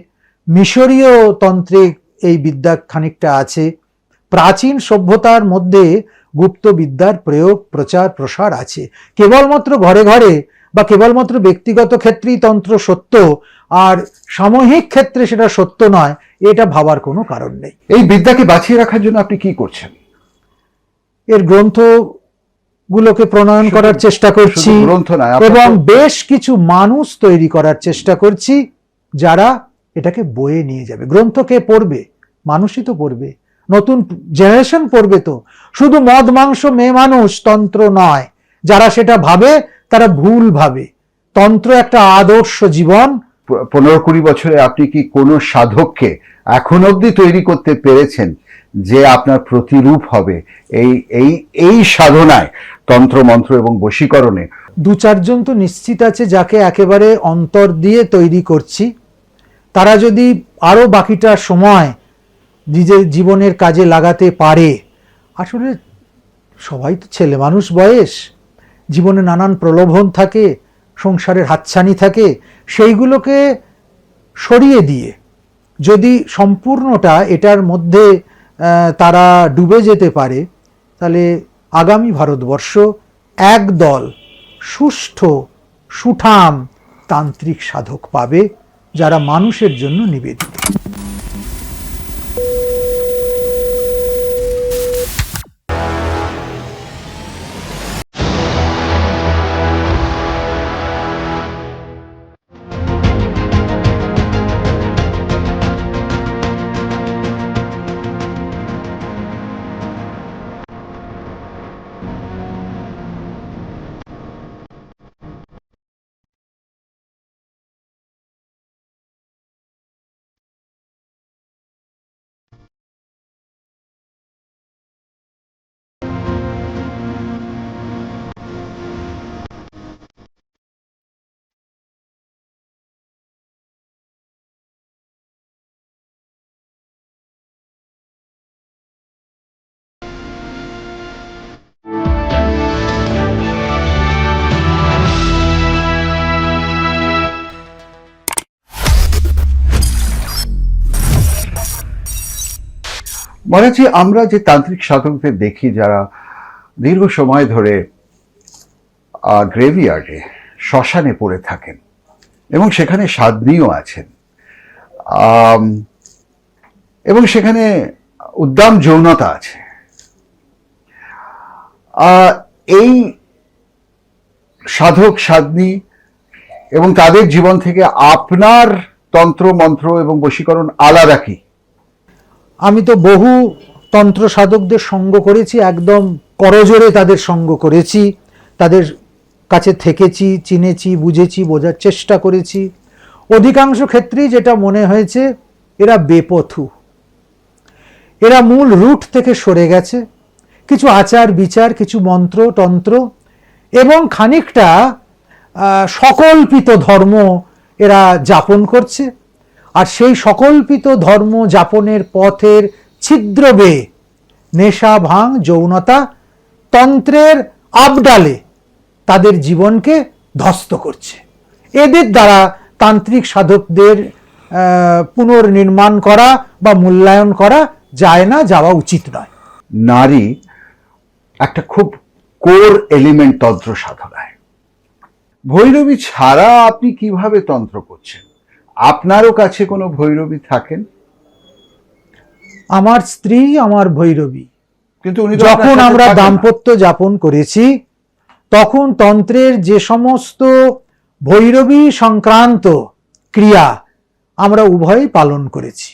মিশরীয় তন্ত্রে এই বিদ্যা খানিকটা আছে। প্রাচীন সভ্যতার মধ্যে গুপ্ত বিদ্যার প্রয়োগ, প্রচার, প্রসার আছে। কেবলমাত্র ঘরে ঘরে বা কেবলমাত্র ব্যক্তিগত ক্ষেত্রেই তন্ত্র সত্য, আর সাময়িক ক্ষেত্রে সেটা সত্য নয়, এটা ভাবার কোনো কারণ নেই। এই বিদ্যাকে বাঁচিয়ে রাখার জন্য আপনি কি করছেন? এর গ্রন্থগুলোকে প্রণয়ন করার চেষ্টা করছি, শুধু গ্রন্থ নয়, আপনার এবং তো- বেশ কিছু মানুষ তৈরি করার চেষ্টা করছি যারা এটাকে বয়ে নিয়ে যাবে। গ্রন্থ কে পড়বে? মানুষই তো পড়বে, নতুন জেনারেশন পড়বে। তো শুধু মদ মাংস মেয়ে মানুষ তন্ত্র নয়, যারা সেটা ভাবে তারা ভুল ভাবে। তন্ত্র একটা আদর্শ জীবন। 15-20 বছরে আপনি কি কোনো সাধককে এখন অবধি তৈরি করতে পেরেছেন যে আপনার প্রতিরূপ হবে এই এই এই সাধনায়, তন্ত্র মন্ত্র এবং বশীকরণে? 2-4 জন তো নিশ্চিত আছে যাকে একেবারে অন্তর দিয়ে তৈরি করছি। তারা যদি আরো বাকিটা সময় নিজের জীবনের কাজে লাগাতে পারে। আসলে সবাই তো ছেলে মানুষ, বয়স, জীবনে নানান প্রলোভন থাকে, সংসারের হাতছানি থাকে, সেইগুলোকে সরিয়ে দিয়ে যদি সম্পূর্ণটা এটার মধ্যে তারা ডুবে যেতে পারে, তাহলে আগামী ভারতবর্ষ একদল সুষ্ঠু সুঠাম তান্ত্রিক সাধক পাবে যারা মানুষের জন্য নিবেদিত। মহারাজজি, আমরা যে তান্ত্রিক সাধকদের দেখি যারা দীর্ঘ সময় ধরে গ্রেভিয়ার্ডে, শ্মশানে পড়ে থাকেন এবং সেখানে সাধনীও আছেন, এবং সেখানে উদ্দাম যৌনতা আছে, এই সাধক সাধনী এবং তাদের জীবন থেকে আপনার তন্ত্র মন্ত্র এবং বশীকরণ আলাদা কি? আমি তো বহু তন্ত্র সাধকদের সঙ্গ করেছি, একদম করজোরে তাদের সঙ্গ করেছি, তাদের কাছে থেকেছি, চিনেছি, বুঝেছি, বোঝার চেষ্টা করেছি। অধিকাংশ ক্ষেত্রেই যেটা মনে হয়েছে এরা বেপথু, এরা মূল রুট থেকে সরে গেছে। কিছু আচার বিচার, কিছু মন্ত্র তন্ত্র এবং খানিকটা সকল্পিত ধর্ম এরা যাপন করছে। আর সেই সকল্পিত ধর্ম যাপনের পথের ছিদ্র বেয়ে নেশা, ভাঙ, যৌনতা তন্ত্রের আবডালে তাদের জীবনকে ধ্বস্ত করছে। এদের দ্বারা তান্ত্রিক সাধকদের পুনর্নির্মাণ করা বা মূল্যায়ন করা যায় না, যাওয়া উচিত নয়। নারী একটা খুব কোর এলিমেন্ট তন্ত্র সাধনায়। ভৈরবী ছাড়া আপনি কিভাবে তন্ত্র করছেন? আপনারও কাছে কোনো ভৈরবী থাকেন? আমার স্ত্রী আমার ভৈরবী। কিন্তু উনি তো যখন আপনার সাথে আমরা থাকেন না। দাম্পত্য যাপন করেছি তখন তন্ত্রের যে সমস্ত ভৈরবী সংক্রান্ত ক্রিয়া আমরা উভয়ই পালন করেছি।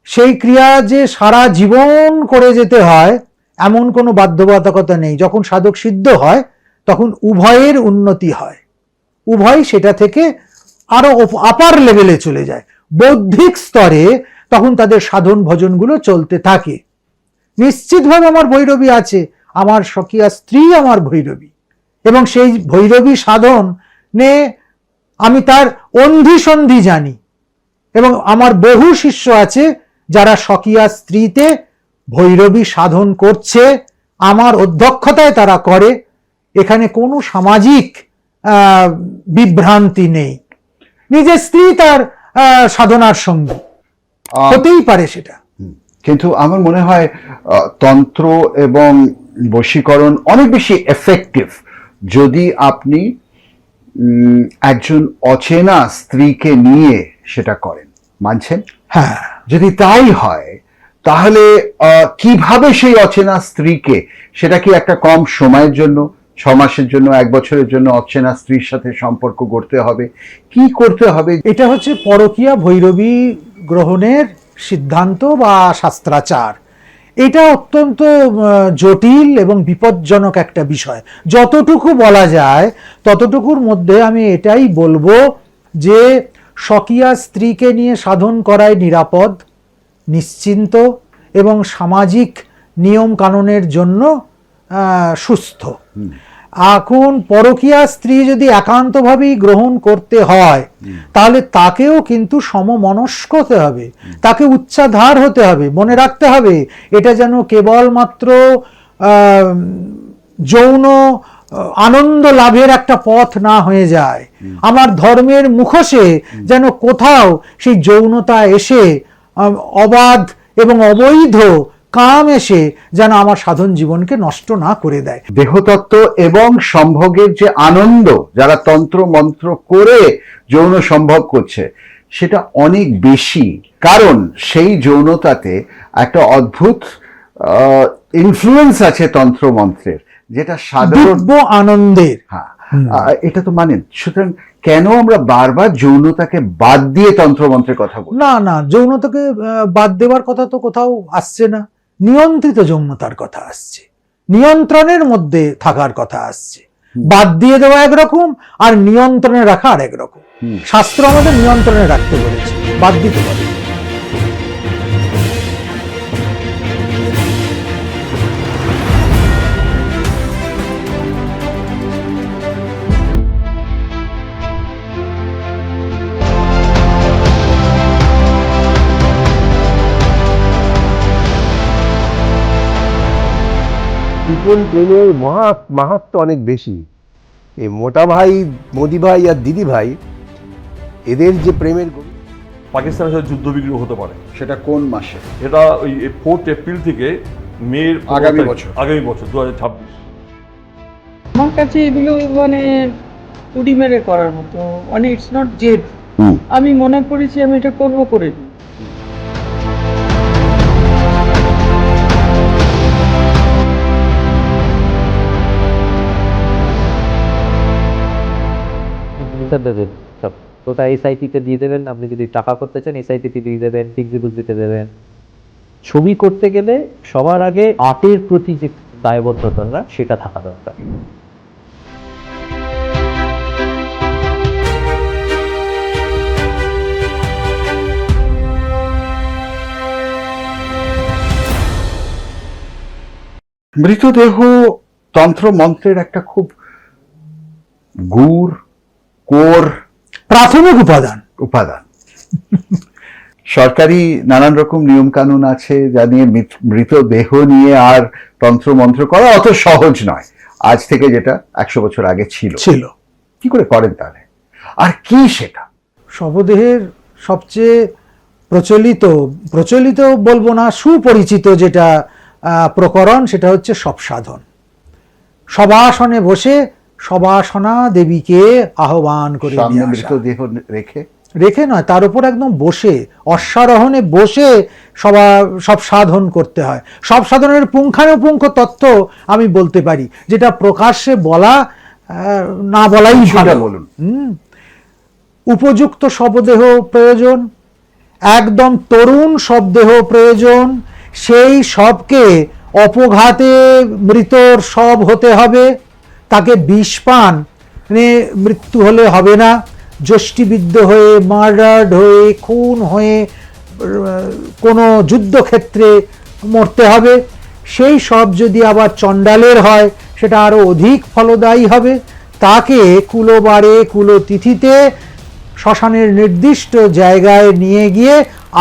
সেই ক্রিয়া যে সারা জীবন করে যেতে হয় এমন কোনো বাধ্যবাধকতা নেই। যখন সাধক সিদ্ধ হয় তখন উভয়ের উন্নতি হয়, উভয় সেটা থেকে আরো আপার লেভেলে চলে যায়, বৌদ্ধিক স্তরে তখন তাদের সাধন ভজনগুলো চলতে থাকে। নিশ্চিতভাবে আমার ভৈরবী আছে, আমার স্বকীয়া স্ত্রী আমার ভৈরবী, এবং সেই ভৈরবী সাধন নে আমি তার অন্ধি সন্ধি জানি। এবং আমার বহু শিষ্য আছে যারা স্বকীয়া স্ত্রীতে ভৈরবী সাধন করছে, আমার অধ্যক্ষতায় তারা করে। এখানে কোনো সামাজিক বিভ্রান্তি নেই। নিজের স্ত্রী তার সাধনার সঙ্গী হতেই পারে সেটা। কিন্তু আমার মনে হয় তন্ত্র এবং বশীকরণ অনেক বেশি এফেক্টিভ যদি আপনি একজন অচেনা স্ত্রীকে নিয়ে সেটা করেন, মানছেন? হ্যাঁ, যদি তাই হয় তাহলে কিভাবে সেই অচেনা স্ত্রীকে, সেটা কি একটা কম সময়ের জন্য, 6 মাসের জন্য, 1 বছরের জন্য অচেনা স্ত্রীর সাথে সম্পর্ক গড়তে হবে? কি করতে হবে? এটা হচ্ছে পরকীয়া ভৈরবী গ্রহণের সিদ্ধান্ত বা শাস্ত্রাচার। এটা অত্যন্ত জটিল এবং বিপজ্জনক একটা বিষয়। যতটুকু বলা যায় ততটুকুর মধ্যে আমি এটাই বলবো যে স্বকীয়া স্ত্রীকে নিয়ে সাধন করাই নিরাপদ, নিশ্চিন্ত এবং সামাজিক নিয়ম কানুনের জন্য সুস্থ। এখন পরকীয়া স্ত্রী যদি একান্তভাবেই গ্রহণ করতে হয় তাহলে তাকেও কিন্তু সমমনস্ক হতে হবে, তাকে উচ্চাধার হতে হবে। মনে রাখতে হবে এটা যেন কেবলমাত্র যৌন আনন্দ লাভের একটা পথ না হয়ে যায়। আমার ধর্মের মুখোশে যেন কোথাও সেই যৌনতা এসে অবাধ এবং অবৈধ কাম এসে যেন আমার সাধন জীবনকে নষ্ট না করে দেয়। দেহতত্ত্ব এবং সম্ভোগের যে আনন্দ যারা তন্ত্র মন্ত্র করে যৌন সম্ভোগ করছে সেটা অনেক বেশি, কারণ সেই যৌনতাতে একটা অদ্ভুত ইনফ্লুয়েন্স আছে তন্ত্র মন্ত্রের, যেটা সাধারণ দিব্য আনন্দের। হ্যাঁ, এটা তো মানেন। সুতরাং কেন আমরা বারবার যৌনতাকে বাদ দিয়ে তন্ত্রমন্ত্রের কথা বলি? না না, যৌনতাকে বাদ দেওয়ার কথা তো কোথাও আসছে না। নিয়ন্ত্রিত যৌনতার কথা আসছে, নিয়ন্ত্রণের মধ্যে থাকার কথা আসছে। বাদ দিয়ে দেওয়া একরকম আর নিয়ন্ত্রণে রাখা আর একরকম। শাস্ত্র আমাদের নিয়ন্ত্রণে রাখতে বলেছে, বাদ দিতে বলে। ত্রিপুণ প্রেমের মাহাত্ম্য অনেক বেশি। এই মোটা ভাই, মোদি ভাই আর দিদি ভাই, এদের যে প্রেমের পাকিস্তানের সাথে যুদ্ধবিগ্রহ হতে পারে। সেটা কোন মাসে? এটা ওই 4 এপ্রিল থেকে মের আগামী বছর 2026। আমার কাছে এগুলো মানে উড়ি মেরে করার মতো, মানে ইটস নট জেদ। আমি মনে করেছি আমি এটা করবো করে দিই। দেবেন সব ওটা এসআইপিতে দিয়ে দেবেন। আপনি যদি টাকা করতে চান এসআইপিতে দিয়ে দেবেন, ফিক্সড ডিপোজিটে দেবেন। ছবি করতে গেলে সবার আগে আর্টের প্রতি যে দায়বদ্ধতা সেটা থাকা দরকার। মৃতদেহ তন্ত্র মন্ত্রের একটা খুব গুড় কোর প্রাথমিক উপাদান। সরকারি নানান রকম নিয়ম কানুন আছে যা নিয়ে মৃতদেহ নিয়ে আর তন্ত্র মন্ত্র করা অত সহজ নয়, আজ থেকে যেটা 100 বছর আগে ছিল। কি করে করেন তাহলে? আর কি সেটা? শবদেহের সবচেয়ে প্রচলিত বলবো না, সুপরিচিত যেটা প্রকরণ সেটা হচ্ছে সবসাধন। সবাসনে বসে সবাসনা দেবীকে আহ্বান করে সামনে মৃতদেহ রেখে নয়, তার উপর একদম বসে অশ্বারোহণে বসে সব সাধন করতে হয়। সব সাধনের পুঙ্খানুপুঙ্খ তত্ত্ব আমি বলতে পারি, যেটা প্রকাশ্যে বলা না বলাই ভালো। বলুন। উপযুক্ত শবদেহ প্রয়োজন, একদম তরুণ শবদেহ প্রয়োজন। সেই শবকে অপঘাতে মৃতর শব হতে হবে, তাকে বিষপান মৃত্যু হলে হবে না। যষ্টিবিদ্ধ হয়ে, মার্ডার্ড হয়ে, খুন হয়ে কোনো যুদ্ধক্ষেত্রে মরতে হবে। সেই সব যদি আবার চণ্ডালের হয় সেটা আরো অধিক ফলদায়ী হবে। তাকে কুলবারে কুলতিথিতে শ্মশানের নির্দিষ্ট জায়গায় নিয়ে গিয়ে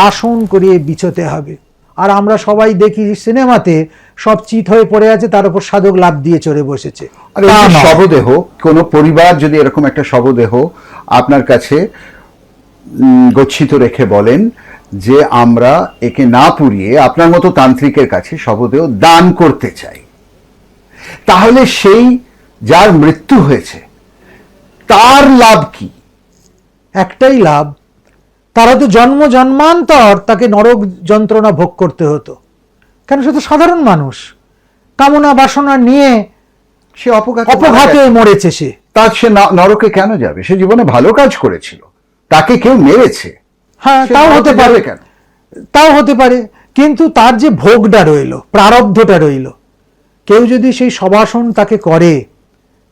আসন করিয়ে বিছোতে হবে। আর আমরা সবাই দেখি সিনেমাতে সব চিত হয়ে পড়ে আছে, তার উপর সাধক লাফ দিয়ে চড়ে বসেছে। আর শবদেহ, কোন পরিবার যদি এরকম একটা শবদেহ আপনার কাছে গচ্ছিত রেখে বলেন যে আমরা একে না পুড়িয়ে আপনার মতো তান্ত্রিকের কাছে শবদেহ দান করতে চাই, তাহলে সেই যার মৃত্যু হয়েছে তার লাভ কি? একটাই লাভ, তারা তো জন্ম জন্মান্তর তাকে নরক যন্ত্রণা ভোগ করতে হতো। কেন, সে তো সাধারণ মানুষ, কামনা বাসনা নিয়ে সে অপঘাতে মরেছে সে। তার সে নরকে কেন যাবে? সে জীবনে ভালো কাজ করেছিল, তাকে কেউ মেরেছে। হ্যাঁ, সে তাও নরকে হতে পারে, যাবে কেন? তাও হতে পারে, কিন্তু তার যে ভোগটা রইল, প্রারব্ধটা রইল, কেউ যদি সেই সবাসন তাকে করে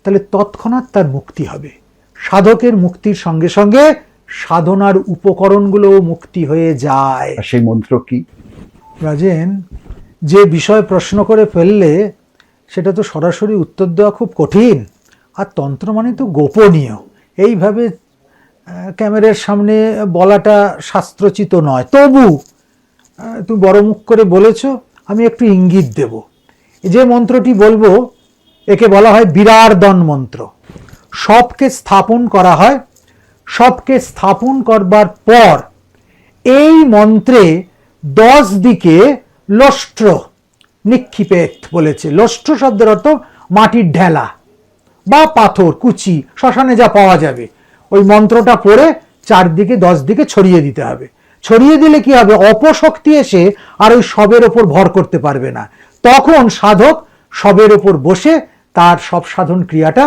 তাহলে তৎক্ষণাৎ তার মুক্তি হবে। সাধকের মুক্তির সঙ্গে সঙ্গে সাধনার উপকরণগুলোও মুক্তি হয়ে যায়। আর সেই মন্ত্র কি? রাজেন, যে বিষয় প্রশ্ন করে ফেললে সেটা তো সরাসরি উত্তর দেওয়া খুব কঠিন, আর তন্ত্র মানে তো গোপনীয়, এইভাবে ক্যামেরার সামনে বলাটা শাস্ত্রোচিত নয়। তবু তুমি বড় মুখ করে বলেছ, আমি একটু ইঙ্গিত দেব। যে মন্ত্রটি বলবো একে বলা হয় বিরার্দন মন্ত্র। সবকে স্থাপন করা হয়, সবকে স্থাপন করবার পর এই মন্ত্রে 10 দিকে লোষ্ট্র নিক্ষিপেত বলেছে। লোষ্ট্র শব্দের অর্থ মাটির ঢেলা বা পাথর কুচি, শ্মশানে যা পাওয়া যাবে, ওই মন্ত্রটা পড়ে চারদিকে 10 দিকে ছড়িয়ে দিতে হবে। ছড়িয়ে দিলে কি হবে, অপশক্তি এসে আর ওই শবের ওপর ভর করতে পারবে না। তখন সাধক শবের ওপর বসে তার সব সাধন ক্রিয়াটা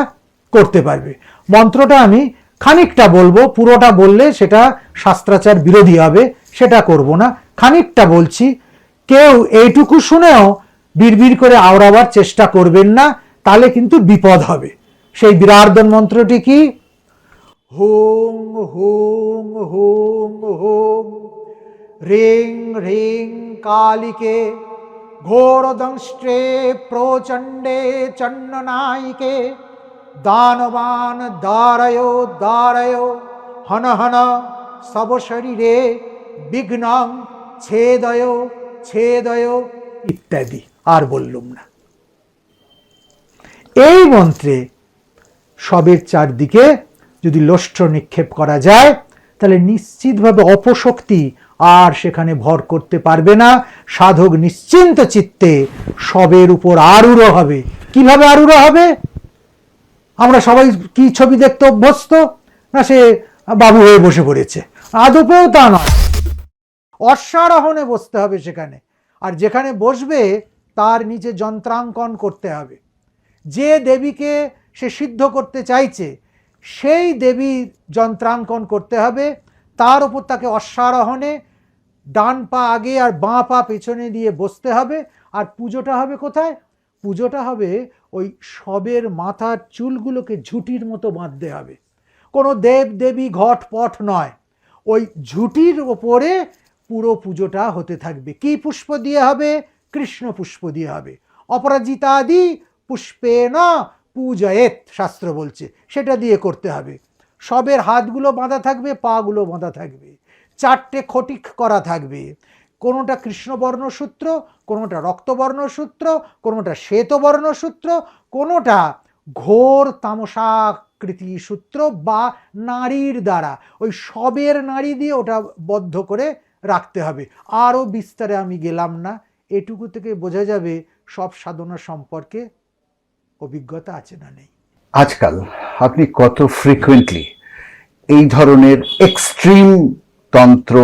করতে পারবে। মন্ত্রটা আমি খানিকটা বলবো, পুরোটা বললে সেটা শাস্ত্রাচার বিরোধী হবে, সেটা করব না। খানিকটা বলছি, কেউ এইটুকু শুনেও বিড়বিড় করে আওড়াবার চেষ্টা করবেন না, তাহলে কিন্তু বিপদ হবে। সেই বিরার্দন মন্ত্রটি কি? হুং হুং হুং হুং রিং রিং কালিকে ঘোরদংষ্ট্রে প্রচণ্ডে চণ্ডনায়িকে দানবান দারয় দারয় হন হন সব শরীরে বিঘ্নং ছেদয় ছেদয় ইত্যাদি। আর বললুম না। এই মন্ত্রে সবের চারদিকে যদি লোষ্ট্র নিক্ষেপ করা যায় তাহলে নিশ্চিতভাবে অপশক্তি আর সেখানে ভর করতে পারবে না। সাধক নিশ্চিন্ত চিত্তে সবের উপর আরূঢ় হবে। কিভাবে আরূঢ় হবে? আমরা সবাই কি ছবি দেখতে অভ্যস্ত না, সে বাবু হয়ে বসে পড়েছে, আদপেও তা নয়। অশ্বারোহণে বসতে হবে সেখানে, আর যেখানে বসবে তার নিচে যন্ত্রাঙ্কন করতে হবে। যে দেবীকে সে সিদ্ধ করতে চাইছে সেই দেবীর যন্ত্রাঙ্কন করতে হবে। তার উপর তাকে অশ্বারোহণে ডান পা আগে আর বাঁ পা পেছনে দিয়ে বসতে হবে। আর পুজোটা হবে কোথায়? পুজোটা হবে ওই শবের মাথার চুলগুলোকে ঝুঁটির মতো বাঁধতে হবে। কোনো দেব দেবী ঘট পট নয়, ওই ঝুঁটির ওপরে পুরো পুজোটা হতে থাকবে। কি পুষ্প দিয়ে হবে? কৃষ্ণ পুষ্প দিয়ে হবে। অপরাজিতাদি পুষ্পে না পূজয়েত শাস্ত্র বলছে, সেটা দিয়ে করতে হবে। সবের হাতগুলো বাঁধা থাকবে, পাগুলো বাঁধা থাকবে, 4টে খটিক করা থাকবে। কোনোটা কৃষ্ণবর্ণ সূত্র, কোনোটা রক্তবর্ণ সূত্র, কোনোটা শ্বেতবর্ণ সূত্র, কোনোটা ঘোর তামসাকৃতি সূত্র বা নারীর দ্বারা ওই সবের নারী দিয়ে ওটা বদ্ধ করে রাখতে হবে। আরও বিস্তারে আমি গেলাম না, এটুকু থেকে বোঝা যাবে সব সাধনা সম্পর্কে অভিজ্ঞতা আছে না নেই। আজকাল আপনি কত ফ্রিকুয়েন্টলি এই ধরনের এক্সট্রিম তন্ত্র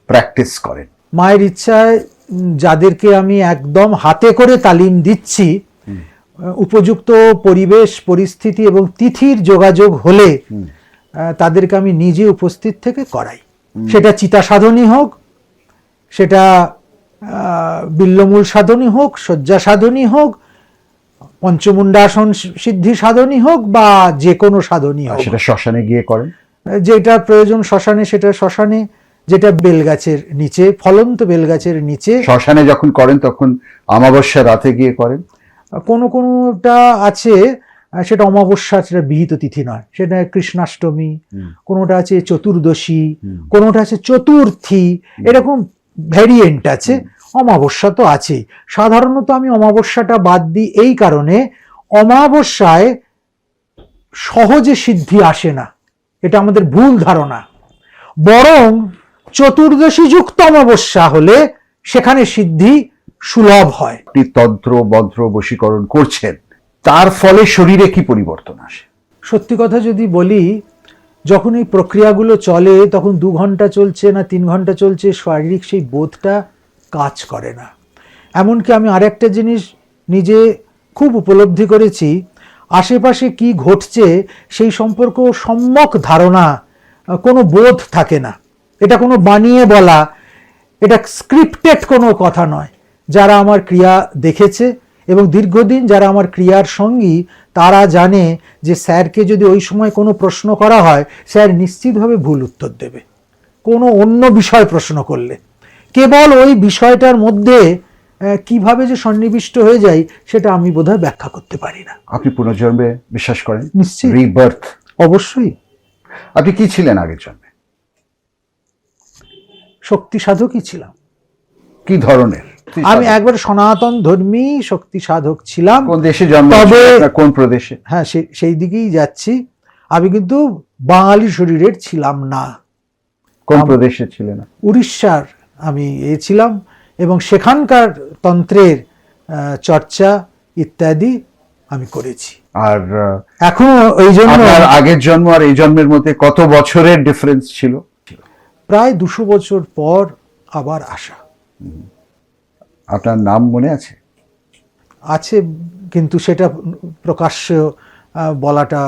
প্র্যাকটিস করেন? মায়ের ইচ্ছায় যাদেরকে আমি একদম হাতে করে তালিম দিচ্ছি, উপযুক্ত পরিবেশ পরিস্থিতি এবং তিথির যোগাযোগ হলে তাদেরকে আমি নিজে উপস্থিত থেকে করাই। সেটা চিতা সাধনই হোক, সেটা বিল্লমূল সাধনই হোক, শয্যা সাধনই হোক, পঞ্চমুণ্ডাসন সিদ্ধি সাধনই হোক, বা যে কোনো সাধনই হোক। সেটা শ্মশানে গিয়ে করেন? যেটা প্রয়োজন শ্মশানে সেটা শ্মশানে, যেটা বেলগাছের নিচে, ফলন্ত বেলগাছের নিচে। শ্মশানে যখন করেন তখন অমাবস্যা রাতে গিয়ে করেন? কোনোটা আছে সেটা অমাবস্যা, সেটা বিহিত তিথি নয়, সেটা কৃষ্ণাষ্টমী। কোনোটা আছে চতুর্দশী, কোনোটা আছে চতুর্থী, এরকম ভ্যারিয়েন্ট আছে। অমাবস্যা তো আছেই। সাধারণত আমি অমাবস্যাটা বাদ দিই এই কারণে, অমাবস্যায় সহজে সিদ্ধি আসে না, এটা আমাদের ভুল ধারণা। বরং চতুর্দশী যুক্ত অমাবস্যা হলে সেখানে সিদ্ধি সুলভ হয়। আপনি তন্ত্র মন্ত্র বশীকরণ করছেন, তার ফলে শরীরে কি পরিবর্তন আসে? সত্যি কথা যদি বলি, যখন এই প্রক্রিয়াগুলো চলে তখন 2 ঘন্টা চলছে না 3 ঘন্টা চলছে, শারীরিক সেই বোধটা কাজ করে না। এমনকি আমি আরেকটা জিনিস নিজে খুব উপলব্ধি করেছি, আশেপাশে কি ঘটছে সেই সম্পর্ক সম্যক ধারণা, কোনো বোধ থাকে না। এটা কোনো বানিয়ে বলা, এটা স্ক্রিপ্টেড কোনো কথা নয়। যারা আমার ক্রিয়া দেখেছে এবং দীর্ঘদিন যারা আমার ক্রিয়ার সঙ্গী, তারা জানে যে স্যারকে যদি ওই সময় কোনো প্রশ্ন করা হয়, স্যার নিশ্চিতভাবে ভুল উত্তর দেবে কোনো অন্য বিষয় প্রশ্ন করলে। কেবল ওই বিষয়টার মধ্যে কিভাবে যে সন্নিবিষ্ট হয়ে যায় সেটা আমি বোধহয় ব্যাখ্যা করতে পারি না। আপনি পুনর্জন্মে বিশ্বাস করেন? নিশ্চয়ই। রিবার্থ? অবশ্যই। আপনি কি ছিলেন আগের জন্মে? শক্তি সাধকই ছিলাম। কি ধরনের? আমি একবার সনাতন ধর্মী শক্তি সাধক ছিলাম। কোন দেশে জন্ম? কোন প্রদেশে? হ্যাঁ, সেই দিকেই যাচ্ছি। আমি কিন্তু বাঙালি শরীরের ছিলাম না। কোন প্রদেশে ছিলেন? উড়িষ্যার আমি ছিলাম এবং সেখানকার তন্ত্রের চর্চা ইত্যাদি আমি করেছি। আর এখন ওই জন্য আগের জন্ম আর এই জন্মের মধ্যে কত বছরের ডিফারেন্স ছিল? প্রায় 200 বছর পর আবার আসা। আপনার নাম মনে আছে? আছে, কিন্তু সেটা প্রকাশ্য বলাটা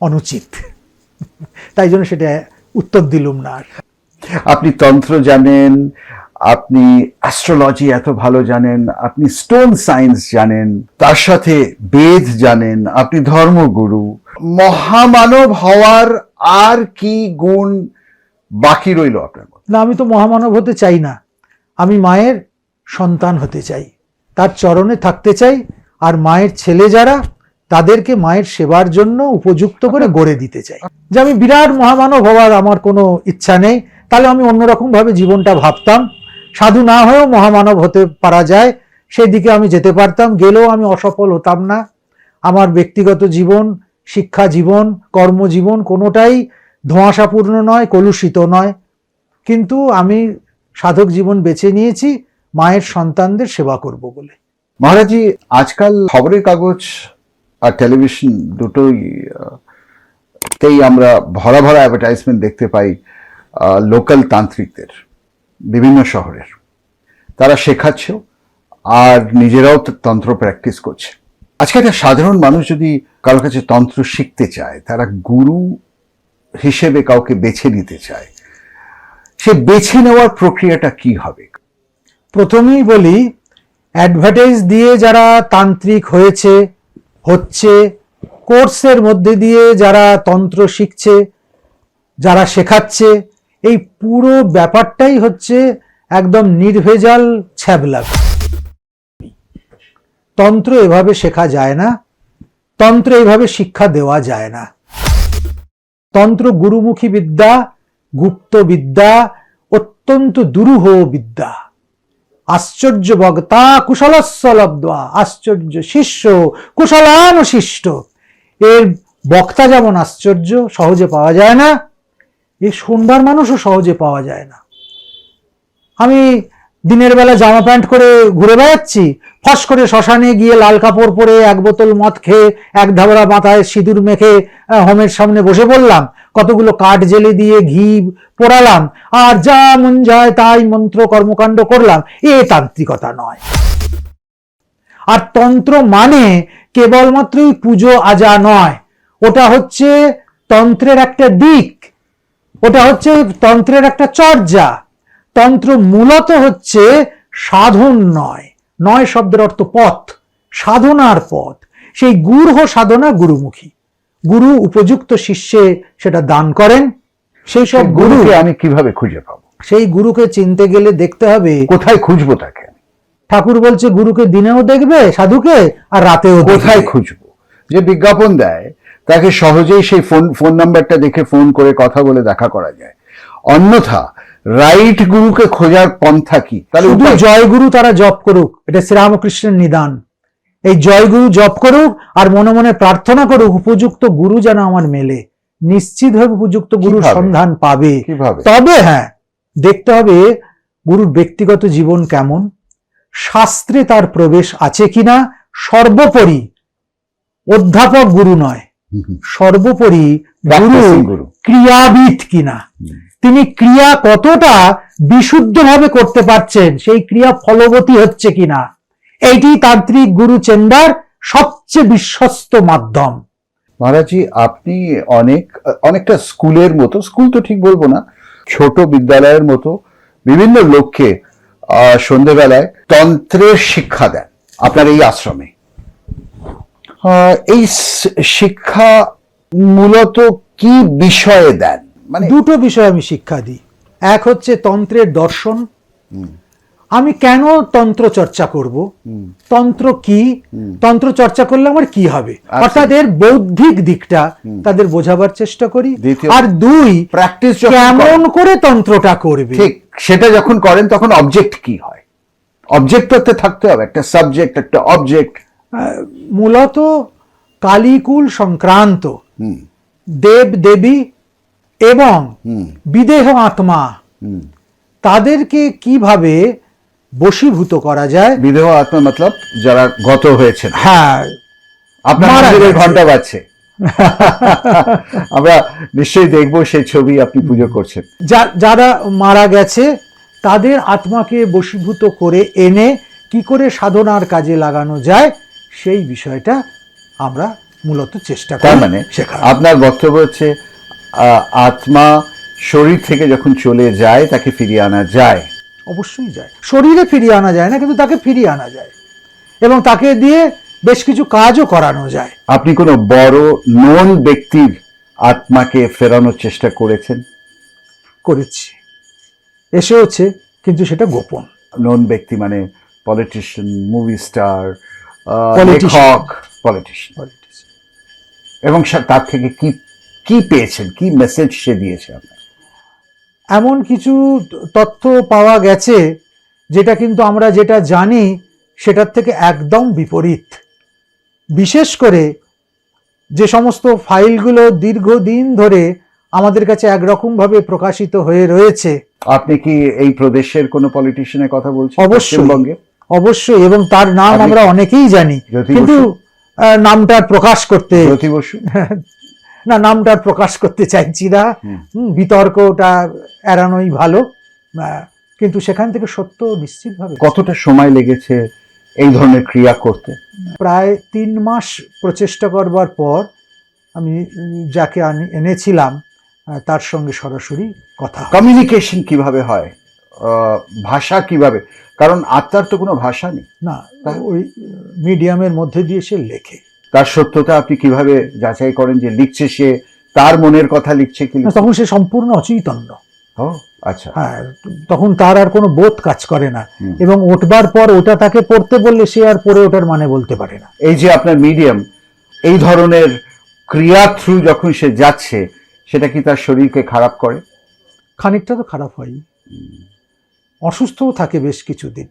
অনুচিত, তাই জন্য সেটা উত্তর দিলুম না। আপনি তন্ত্র জানেন, আপনি অ্যাস্ট্রোলজি এত ভালো জানেন, আপনি স্টোন সায়েন্স জানেন, তার সাথে বেদ জানেন, আপনি ধর্মগুরু। মহামানব হওয়ার আর কি গুণ বাকি রইল আপনার মধ্যে? না, আমি তো মহামানব হতে চাই না। আমি মায়ের সন্তান হতে চাই, তার চরণে থাকতে চাই, আর মায়ের ছেলে যারা তাদেরকে মায়ের সেবার জন্য উপযুক্ত করে গড়ে দিতে চাই। যে আমি বিরাট মহামানব হওয়ার আমার কোনো ইচ্ছা নেই, তাহলে আমি অন্যরকম ভাবে জীবনটা ভাবতাম। সাধু না হয়েও মহামানব হতে পারা যায়, সেই দিকে আমি যেতে পারতাম, গেলেও আমি অসফল হতাম না। আমার ব্যক্তিগত জীবন, শিক্ষা জীবন, কর্মজীবন কোনোটাই ধোঁয়াশাপূর্ণ নয়, কলুষিত নয়। কিন্তু আমি সাধক জীবন বেছে নিয়েছি মায়ের সন্তানদের সেবা করব বলে। মহারাজজি, আজকাল খবরের কাগজ আর টেলিভিশন দুটোই তেই আমরা ভরা ভরা অ্যাডভার্টাইজমেন্ট দেখতে পাই লোকাল তান্ত্রিকদের, বিভিন্ন শহরের। তারা শেখাচ্ছেও আর নিজেরাও তন্ত্র প্র্যাকটিস করছে। আজকে একটা সাধারণ মানুষ যদি কারোর কাছে তন্ত্র শিখতে চায়, তারা গুরু হিসেবে কাউকে বেছে নিতে চায়, সে বেছে নেওয়ার প্রক্রিয়াটা কি হবে? প্রথমেই বলি, অ্যাডভার্টাইজ দিয়ে যারা তান্ত্রিক হচ্ছে, কোর্সের মধ্যে দিয়ে যারা তন্ত্র শিখছে, যারা শেখাচ্ছে, এই পুরো ব্যাপারটাই হচ্ছে একদম নির্ভেজাল ছ্যাবলামি। তন্ত্র এভাবে শেখা যায় না, তন্ত্র এভাবে শিক্ষা দেওয়া যায় না। তন্ত্র গুরুমুখী বিদ্যা, গুপ্ত বিদ্যা, অত্যন্ত দুরূহ বিদ্যা। আশ্চর্য বক্তা কুশলস্য লব্ধ্বা, আশ্চর্য শিষ্য কুশলানুশিষ্ট। এর বক্তা যেমন আশ্চর্য, সহজে পাওয়া যায় না, এই শুনবার মানুষও সহজে পাওয়া যায় না। আমি দিনের বেলা জামা প্যান্ট করে ঘুরে বেড়াচ্ছি, ফস করে শ্মশানে গিয়ে লাল কাপড় পরে 1 বোতল মদ খেয়ে 1 ধাবড়া মাথায় সিঁদুর মেখে হোমের সামনে বসে পড়লাম, কতগুলো কাঠ জেলে দিয়ে ঘি পোড়ালাম, আর যা মন যায় তাই মন্ত্র কর্মকাণ্ড করলাম। এ তান্ত্রিকতা নয়। আর তন্ত্র মানে কেবলমাত্রই পুজো আজা নয়, ওটা হচ্ছে তন্ত্রের একটা দিক, ওটা হচ্ছে তন্ত্রের একটা চর্যা। তন্ত্র মূলত হচ্ছে সাধন নয়, নয় শব্দের অর্থ পথ, সাধনার পথ। সেই গূঢ় সাধনা গুরুমুখী, গুরু উপযুক্ত শিষ্যে সেটা দান করেন। সেই সব গুরুকে আমি কিভাবে খুঁজে পাবো? সেই গুরুকে চিনতে গেলে দেখতে হবে কোথায় খুঁজবো তাকে। ঠাকুর বলছে গুরুকে দিনেও দেখবে সাধুকে, আর রাতেও দেখবে। কোথায় খুঁজবো? যে বিজ্ঞাপন দেয় তাকে সহজেই সেই ফোন নাম্বারটা দেখে ফোন করে কথা বলে দেখা করা যায়। অন্যথা রাইট গুরুকে খোঁজার পন্থা কি? শুধু জয়গুরু তারা জপ করুক, এটা শ্রীরামকৃষ্ণের নিদান। এই জয়গুরু জপ করুক আর মনে মনে প্রার্থনা করুক উপযুক্ত গুরু যেন আমার মেলে। নিশ্চিতভাবে উপযুক্ত গুরুর সন্ধান পাবে। তবে হ্যাঁ, দেখতে হবে গুরুর ব্যক্তিগত জীবন কেমন, শাস্ত্রে তার প্রবেশ আছে কিনা। সর্বোপরি অধ্যাপক গুরু নয়, সর্বোপরি গুরু Practicing গুরু। ক্রিয়াবিদ কিনা, তিনি ক্রিয়া কতটা বিশুদ্ধভাবে করতে পারছেন, সেই ক্রিয়া ফলবতী হচ্ছে কিনা, এইটি তান্ত্রিক গুরু চেন্দার সবচেয়ে বিশ্বস্ত মাধ্যম। মহারাজজি, আপনি অনেকটা স্কুলের মতো, স্কুল তো ঠিক বলবো না, ছোট বিদ্যালয়ের মতো বিভিন্ন লোককে সন্ধ্যেবেলায় তন্ত্রের শিক্ষা দেন আপনার এই আশ্রমে। এই শিক্ষা মূলত কি বিষয়ে দেন? মানে দুটো বিষয় আমি শিক্ষা দিই। এক হচ্ছে তন্ত্রের দর্শন, আমি কেন তন্ত্র চর্চা করব, তন্ত্র কি, তন্ত্র চর্চা করলে আমার কি হবে, অর্থাৎ এর বৌদ্ধিক দিকটা তাদের বোঝাবার চেষ্টা করি। আর দুই, প্র্যাকটিস কেমন করে তন্ত্রটা করবে। ঠিক, সেটা যখন করেন তখন অবজেক্ট কি হয়, অবজেক্ট করতে থাকতে হবে, একটা সাবজেক্ট একটা অবজেক্ট। মূলত কালীকুল সংক্রান্ত দেব দেবী এবং বিদেহ আত্মা, তাদেরকে কিভাবে বশীভূত করা যায়। বিদেহ আত্মা মতলব যারা গত হয়েছেন। হ্যাঁ, আপনার মারা মন্দিরের গেছে। ঘন্টা বাজছে, আমরা নিশ্চয়ই দেখবো সেই ছবি আপনি পুজো করছেন। যারা মারা গেছে তাদের আত্মাকে বশীভূত করে এনে কি করে সাধনার কাজে লাগানো যায়, সেই বিষয়টা আমরা মূলত চেষ্টা করি। তার মানে শেখার। আপনার বক্তব্য হচ্ছে আত্মা শরীর থেকে যখন চলে যায় তাকে ফিরিয়ে আনা যায়। অবশ্যই যায়, শরীরে ফিরিয়ে আনা যায় না, কিন্তু তাকে ফিরিয়ে আনা যায় এবং তাকে দিয়ে বেশ কিছু কাজও করানো যায়। আপনি কোনো বড় নোন ব্যক্তির আত্মাকে ফেরানোর চেষ্টা করেছেন? করেছি, এসেওছে, কিন্তু সেটা গোপন। নোন ব্যক্তি মানে পলিটিশিয়ান, মুভি স্টার, Politician. লেখক, পলিটিশিয়ান, এবং তার থেকে কি কি পেয়েছেন, কি মেসেজ সে দিয়েছে আপনার? এমন কিছু তথ্য পাওয়া গেছে যেটা কিন্তু আমরা যেটা জানি সেটার থেকে একদম বিপরীত। বিশেষ করে যে সমস্ত ফাইলগুলো দীর্ঘদিন ধরে আমাদের কাছে একরকম ভাবে প্রকাশিত হয়ে রয়েছে। আপনি কি এই প্রদেশের কোনো পলিটিশিয়ানের কথা বলছেন? অবশ্যই, পশ্চিমবঙ্গে? অবশ্যই, এবং তার নাম আমরা অনেকেই জানি, জ্যোতি কিন্তু নামটা প্রকাশ করতে জ্যোতি বসু? না, নামটা প্রকাশ করতে চাইছি না, বিতর্কটা এড়ানোই ভালো, কিন্তু সেখান থেকে সত্য নিশ্চিতভাবে। কতটা সময় লেগেছে এই ধরনের ক্রিয়া করতে? প্রায় 3 মাস প্রচেষ্টা করবার পর আমি যাকে এনেছিলাম তার সঙ্গে সরাসরি কথা হয়। কমিউনিকেশন কিভাবে হয়, ভাষা কিভাবে, কারণ আত্মার তো কোনো ভাষা নেই। না, ওই মিডিয়ামের মধ্যে দিয়ে সে লেখে। তার সত্যতা আপনি কিভাবে যাচাই করেন যে লিখছে সে তার মনের কথা লিখছে কি? তখন সে সম্পূর্ণ অচৈতন্য। ও আচ্ছা। হ্যাঁ, তখন তার আর কোনো বোধ কাজ করে না, এবং উঠবার পর ওটা তাকে পড়তে বললে সে আর পড়ে ওটার মানে বলতে পারে না। এই যে আপনার মিডিয়াম, এই ধরনের ক্রিয়া থ্রু যখন সে যাচ্ছে, সেটা কি তার শরীরকে খারাপ করে? খানিকটা তো খারাপ হয়, অসুস্থও থাকে বেশ কিছুদিন,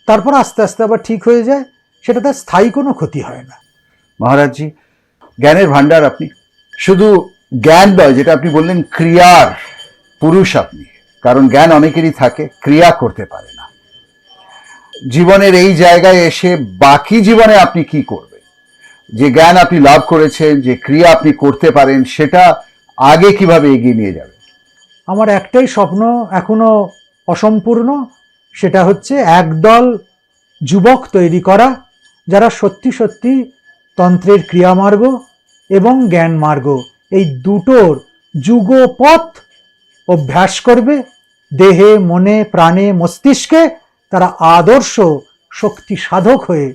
তারপর আস্তে আস্তে আবার ঠিক হয়ে যায়, সেটা তার স্থায়ী কোনো ক্ষতি হয় না। মহারাজজি, জ্ঞানের ভান্ডার আপনি, শুধু জ্ঞান নয়, যেটা আপনি বললেন ক্রিয়ার পুরুষ আপনি, কারণ জ্ঞান অনেকেরই থাকে, ক্রিয়া করতে পারে না। জীবনের এই জায়গায় এসে বাকি জীবনে আপনি কি করবেন? যে জ্ঞান আপনি লাভ করেছেন, যে ক্রিয়া আপনি করতে পারেন, সেটা আগে কিভাবে এগিয়ে নিয়ে যাবেন? আমার একটাই স্বপ্ন এখনো অসম্পূর্ণ, সেটা হচ্ছে একদল যুবক তৈরি করা যারা সত্যি সত্যি তন্ত্রের ক্রিয়ামার্গ এবং জ্ঞান মার্গ এই দুটোর যুগপথ অভ্যাস করবে, দেহে মনে প্রাণে মস্তিষ্কে তারা আদর্শ শক্তি সাধক হয়ে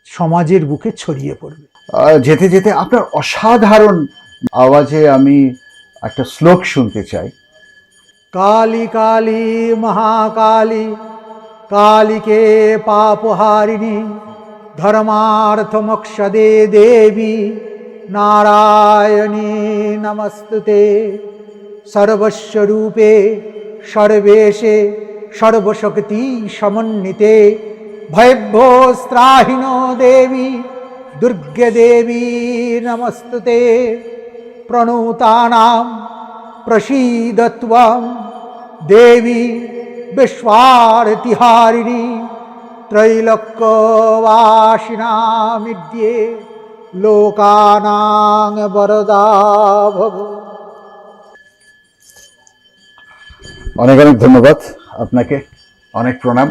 সমাজের বুকে ছড়িয়ে পড়বে। যেতে যেতে আপনার অসাধারণ আওয়াজে আমি একটা শ্লোক শুনতে চাই। কালী কালী মহাকালী কালিকে পাপহারিণী ধর্মার্থ মোক্ষদে দেবী নারায়ণী নমস্তুতে সর্বস্বরূপে সর্বেশে সর্বশক্তি সমন্বিতে ভয়ভ্যস্ত্রাহিনো দেবী দুর্গে দেবী নমস্তুতে প্রণুতানাম প্রসীদত্বম দেবী বিশ্বারতিহারিণী ত্রৈলোক্যবাসিনামিদ্যে লোকানাং বরদা ভব। অনেক অনেক ধন্যবাদ আপনাকে, অনেক প্রণাম।